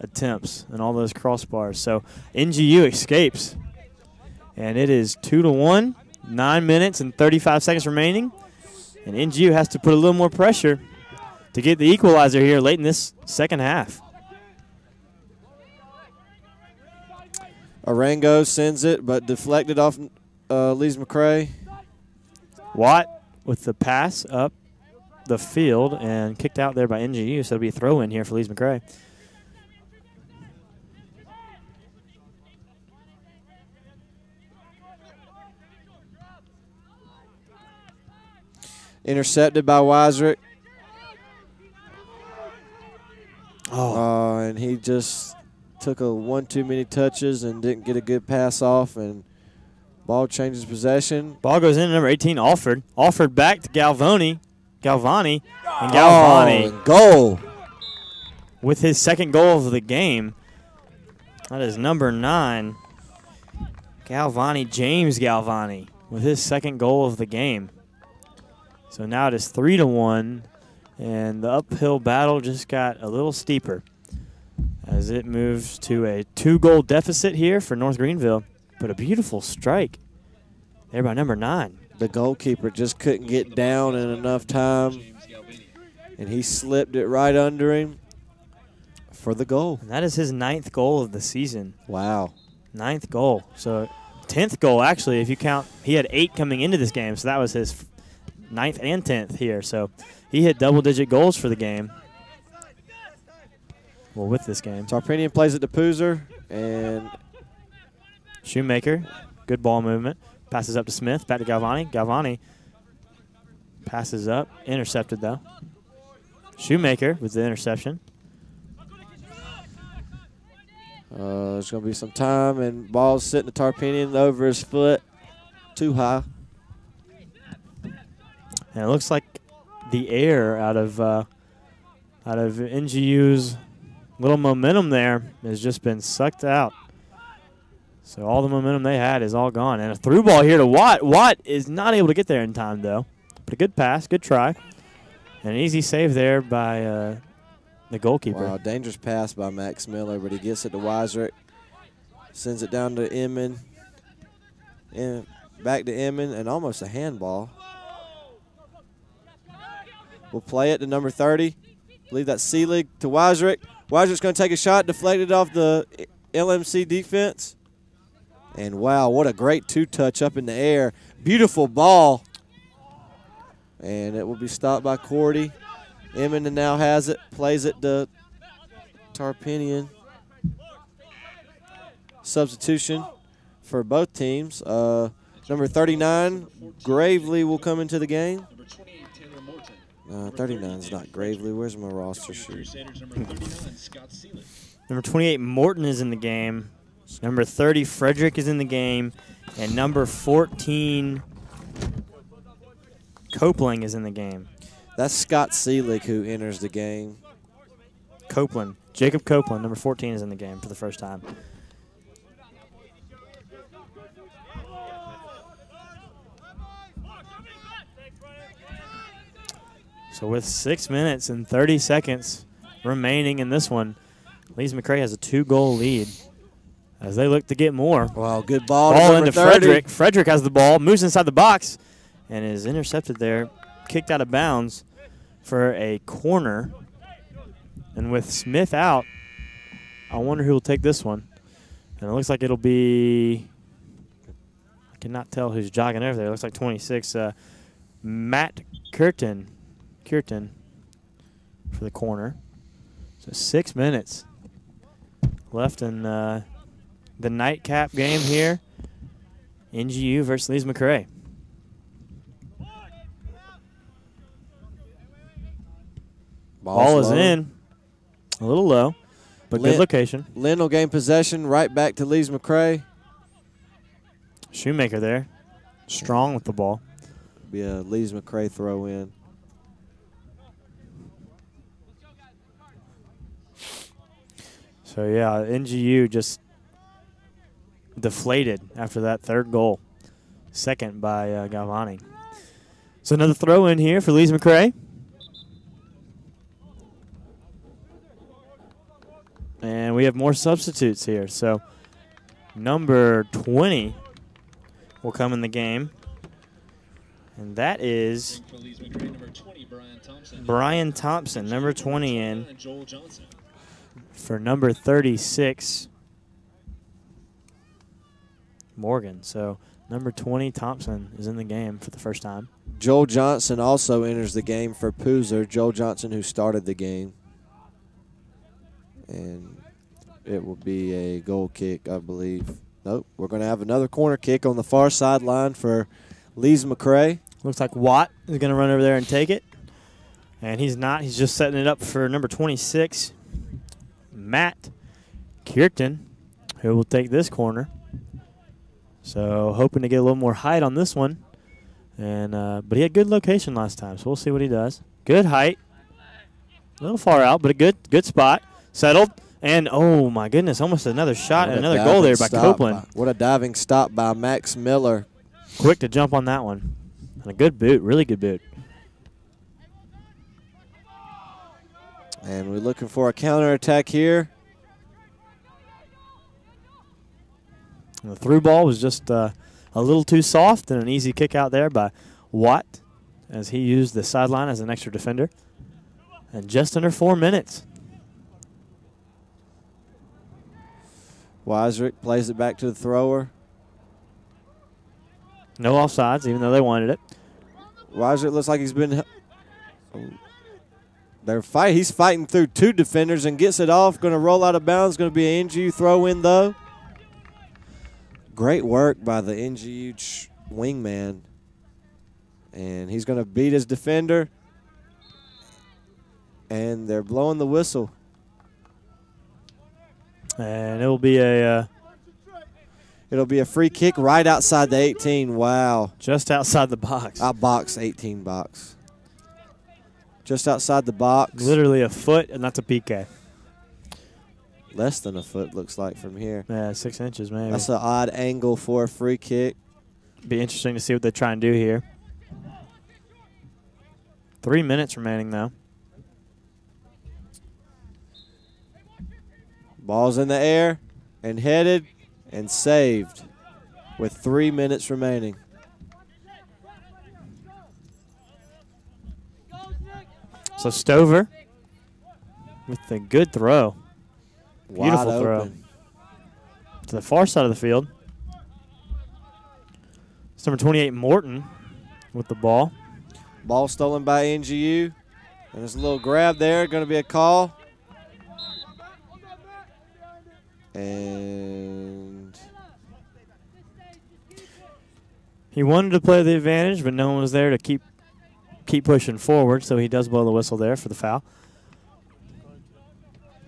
attempts and all those crossbars. So NGU escapes. And it is 2-1, 9 minutes and 35 seconds remaining. And NGU has to put a little more pressure to get the equalizer here late in this second half.
Arango sends it, but deflected off Lees-McRae.
Watt with the pass up the field and kicked out there by NGU, so it'll be a throw-in here for Lees-McRae.
Intercepted by Weisrick. And he just took a 1 too many touches and didn't get a good pass off, and ball changes possession.
Ball goes in number 18, Alford. Alford back to Galvani. And Galvani.
Goal.
With his second goal of the game. That is number 9. Galvani, James Galvani, with his second goal of the game. So now it is 3-1, and the uphill battle just got a little steeper as it moves to a 2-goal deficit here for North Greenville. But a beautiful strike there by number 9.
The goalkeeper just couldn't get down in enough time, and he slipped it right under him for the goal.
And that is his 9th goal of the season.
Wow.
9th goal. So 10th goal, actually, if you count. He had 8 coming into this game, so that was his 9th and 10th here. So he hit double-digit goals for the game. Well, with this game.
Tarpinian plays it to Poozer, and
Shoemaker, good ball movement. Passes up to Smith, back to Galvani. Galvani passes up, intercepted though. Shoemaker with the interception.
There's going to be some time, and ball's sitting to Tarpinian over his foot, too high.
And it looks like the air out of NGU's little momentum there has just been sucked out. So all the momentum they had is all gone. And a through ball here to Watt. Watt is not able to get there in time, though. But a good pass, good try. And an easy save there by the goalkeeper.
Wow, dangerous pass by Max Miller, but he gets it to Weisrick. Sends it down to Inman. And back to Inman, and almost a handball. We'll play it to number 30. I believe that's Seelig to Weisrick. Weisrick's going to take a shot, deflected off the LMC defense. And, wow, what a great two-touch up in the air. Beautiful ball. And it will be stopped by Cordy. Emmon now has it, plays it to Tarpinian. Substitution for both teams. Number 39, Gravely, will come into the game. 39 is not Gravely. Where's my roster sheet?
Number 28, Morton is in the game. Number 30, Frederick is in the game. And number 14, Copeland is in the game.
That's Scott Seelig who enters the game.
Copeland. Jacob Copeland, number 14, is in the game for the first time. So with 6 minutes and 30 seconds remaining in this one, Lees-McRae has a 2-goal lead as they look to get more.
Wow, good ball.
Ball into Frederick. Frederick has the ball, moves inside the box, and is intercepted there, kicked out of bounds for a corner. And with Smith out, I wonder who will take this one. And it looks like it'll be, I cannot tell who's jogging over there. It looks like 26. Matt Curtin for the corner. So 6 minutes left in the nightcap game here. NGU versus Lees-McRae. Ball is in. A little low, but good location.
Lynn will gain possession right back to Lees-McRae.
Shoemaker there. Strong with the ball.
Be a Lees-McRae throw in.
So, yeah, NGU just deflated after that third goal. Second by Galvani. So another throw in here for Lees-McRae. And we have more substitutes here. So number 20 will come in the game. And that is Brian Thompson, number 20 in for number 36, Morgan. So number 20, Thompson, is in the game for the first time.
Joel Johnson also enters the game for Poozer. Joel Johnson, who started the game. And it will be a goal kick, I believe. Nope, we're going to have another corner kick on the far sideline for Lees-McRae.
Looks like Watt is going to run over there and take it. And he's not. He's just setting it up for number 26, Matt Kierton, who will take this corner. So hoping to get a little more height on this one. And but he had good location last time, so we'll see what he does. Good height. A little far out, but a good spot. Settled. And, oh, my goodness, almost another shot and another goal there by Copeland.
What a diving stop by Max Miller.
Quick to jump on that one. And a good boot, really good boot.
And we're looking for a counterattack here.
And the through ball was just a little too soft, and an easy kick out there by Watt as he used the sideline as an extra defender. And just under 4 minutes.
Weisrick plays it back to the thrower.
No offsides, even though they wanted it.
Weisrick looks like he's been. He's fighting through two defenders and gets it off. Going to roll out of bounds. Going to be an NGU throw in though. Great work by the NGU wingman, and he's going to beat his defender. And they're blowing the whistle.
And it'll be a
free kick right outside the 18. Wow.
Just outside the box.
Box, 18 box. Just outside the box.
Literally a foot, and that's a PK.
Less than a foot, looks like, from here.
Yeah, 6 inches maybe.
That's an odd angle for a free kick.
Be interesting to see what they try and do here. 3 minutes remaining, though.
Ball's in the air and headed and saved with 3 minutes remaining.
So Stover with a good throw. Beautiful
Wide
throw.
open.
To the far side of the field. It's number 28, Morton, with the ball.
Ball stolen by NGU. And there's a little grab there. Going to be a call. And
he wanted to play the advantage, but no one was there to keep pushing forward, so he does blow the whistle there for the foul.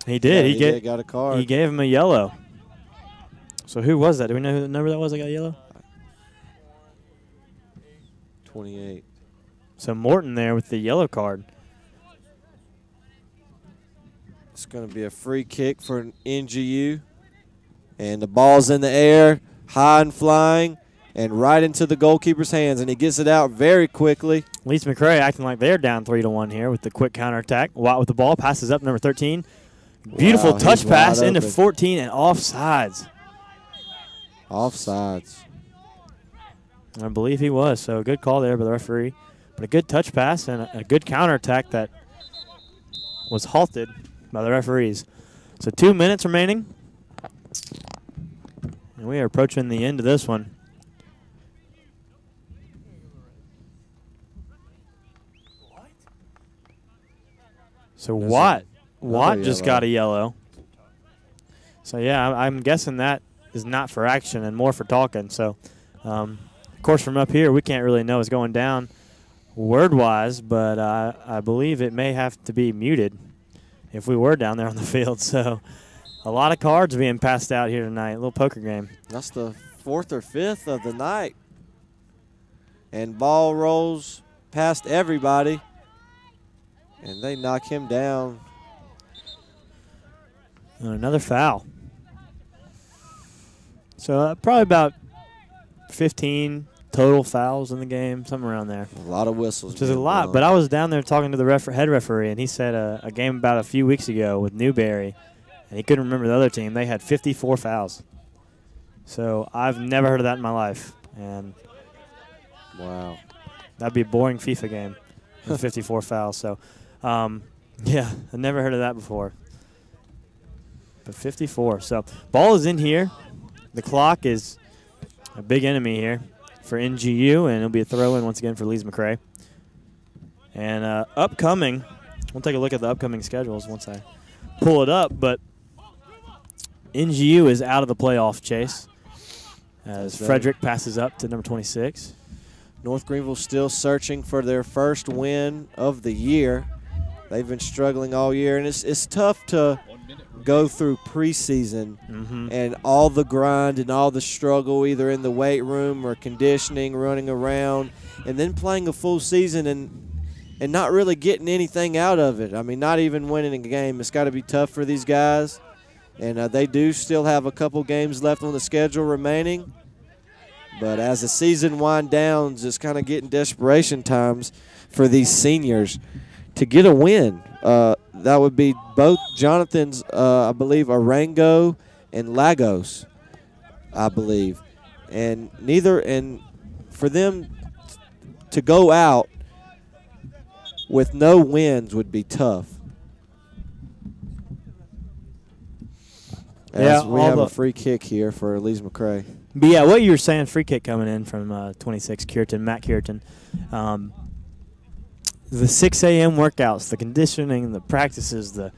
He did.
Yeah, he got a card.
He gave him a yellow. So who was that? Do we know who the number that was that got yellow?
28.
So Morton there with the yellow card.
It's going to be a free kick for an NGU. And the ball's in the air, high and flying, and right into the goalkeeper's hands. And he gets it out very quickly.
Lees-McRae acting like they're down 3-1 here with the quick counterattack. Watt with the ball, passes up number 13. Beautiful touch pass into 14 and offsides.
Offsides.
I believe he was. So a good call there by the referee. But a good touch pass and a good counterattack that was halted by the referees. So 2 minutes remaining. And we are approaching the end of this one. So Watt just got a yellow. So, yeah, I'm guessing that is not for action and more for talking. So, of course, from up here, we can't really know what's going down word-wise, but I believe it may have to be muted if we were down there on the field. So, a lot of cards being passed out here tonight, a little poker game.
That's the 4th or 5th of the night. And ball rolls past everybody. And they knock him down.
And another foul. So probably about 15 total fouls in the game, something around there.
A lot of whistles.
Which is a lot. But I was down there talking to the head referee, and he said a game about a few weeks ago with Newberry, and he couldn't remember the other team. They had 54 fouls. So I've never heard of that in my life. And
wow,
that'd be a boring FIFA game with 54 fouls. So, yeah, I've never heard of that before. But 54. So ball is in here. The clock is a big enemy here for NGU, and it'll be a throw-in once again for Lees-McRae. And upcoming, we'll take a look at the upcoming schedules once I pull it up, but NGU is out of the playoff chase as Frederick passes up to number 26.
North Greenville still searching for their first win of the year. They've been struggling all year, and it's tough to go through preseason and all the grind and all the struggle either in the weight room or conditioning, running around, and then playing a full season and not really getting anything out of it. I mean, not even winning a game. It's got to be tough for these guys, and they do still have a couple games left on the schedule remaining. But as the season winds down, it's kind of getting desperation times for these seniors to get a win. That would be both Jonathan's, I believe, Arango and Lagos, I believe. And for them to go out with no wins would be tough. As we have a free kick here for Lees-McRae.
But, yeah, what you were saying, free kick coming in from 26, Matt Cureton. The 6 a.m. workouts, the conditioning, the practices, the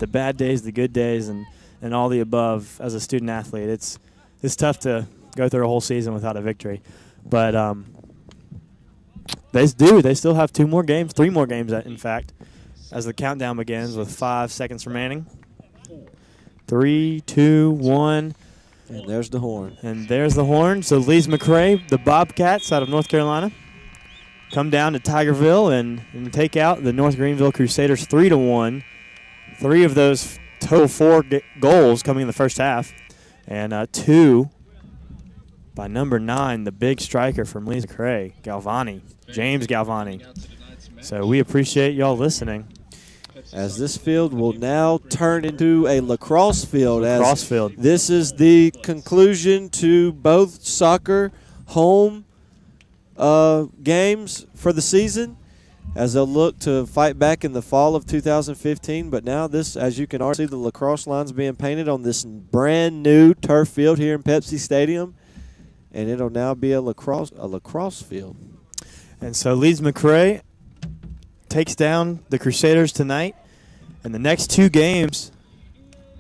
bad days, the good days, and all the above as a student athlete. It's tough to go through a whole season without a victory. But they still have 3 more games, in fact, as the countdown begins with 5 seconds remaining. 3, 2, 1.
And there's the horn.
And there's the horn. So Lees-McRae, the Bobcats out of North Carolina, come down to Tigerville and take out the North Greenville Crusaders 3-1. 3 of those total 4 goals coming in the first half, and 2 by number 9, the big striker from Lees-McRae, James Galvani. So we appreciate y'all listening.
As this field will now turn into a lacrosse field. This is the conclusion to both soccer home games for the season as they'll look to fight back in the fall of 2015. But now this, as you can already see, the lacrosse lines being painted on this brand new turf field here in Pepsi Stadium, and it'll now be a lacrosse field.
And so Lees-McRae takes down the Crusaders tonight, and the next 2 games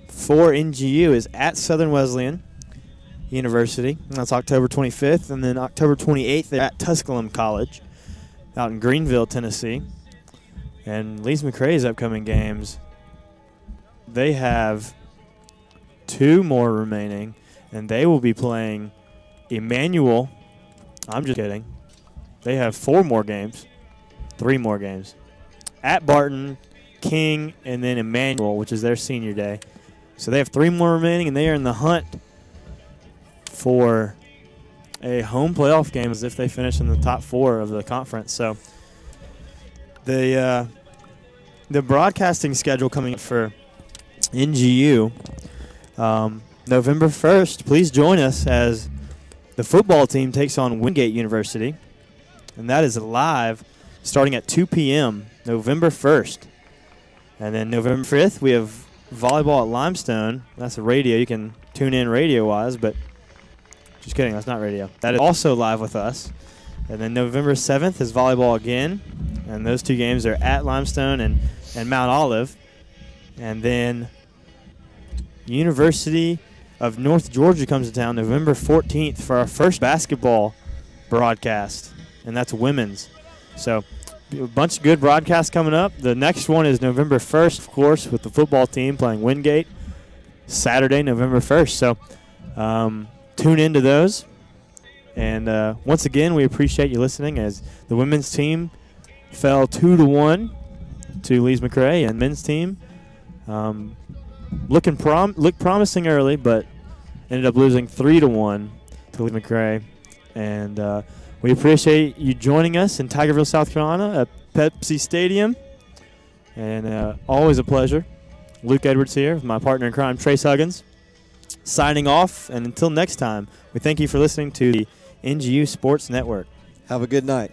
for NGU is at Southern Wesleyan University. And that's October 25th, and then October 28th they're at Tusculum College out in Greenville, Tennessee. And Lees-McRae's upcoming games, they have 2 more remaining, and they will be playing Emmanuel. I'm just kidding. They have 4 more games, 3 more games. At Barton, King, and then Emmanuel, which is their senior day. So they have 3 more remaining, and they are in the hunt for a home playoff game as if they finish in the top 4 of the conference. So the broadcasting schedule coming up for NGU, November 1st, please join us as the football team takes on Wingate University, and that is live starting at 2 p.m. November 1st. And then November 5th, we have volleyball at Limestone. That's a radio. You can tune in radio-wise, but just kidding. That's not radio. That is also live with us. And then November 7th is volleyball again, and those two games are at Limestone and Mount Olive. And then University of North Georgia comes to town November 14th for our first basketball broadcast, and that's women's. So a bunch of good broadcasts coming up. The next one is November 1st, of course, with the football team playing Wingate, Saturday, November 1st. So tune into those. And once again, we appreciate you listening as the women's team fell 2-1 to Lees-McRae, and men's team looked promising early, but ended up losing 3-1 to Lees-McRae. And we appreciate you joining us in Tigerville, South Carolina at Pepsi Stadium. And always a pleasure. Luke Edwards here with my partner in crime, Trace Huggins, signing off. And until next time, we thank you for listening to the NGU Sports Network.
Have a good night.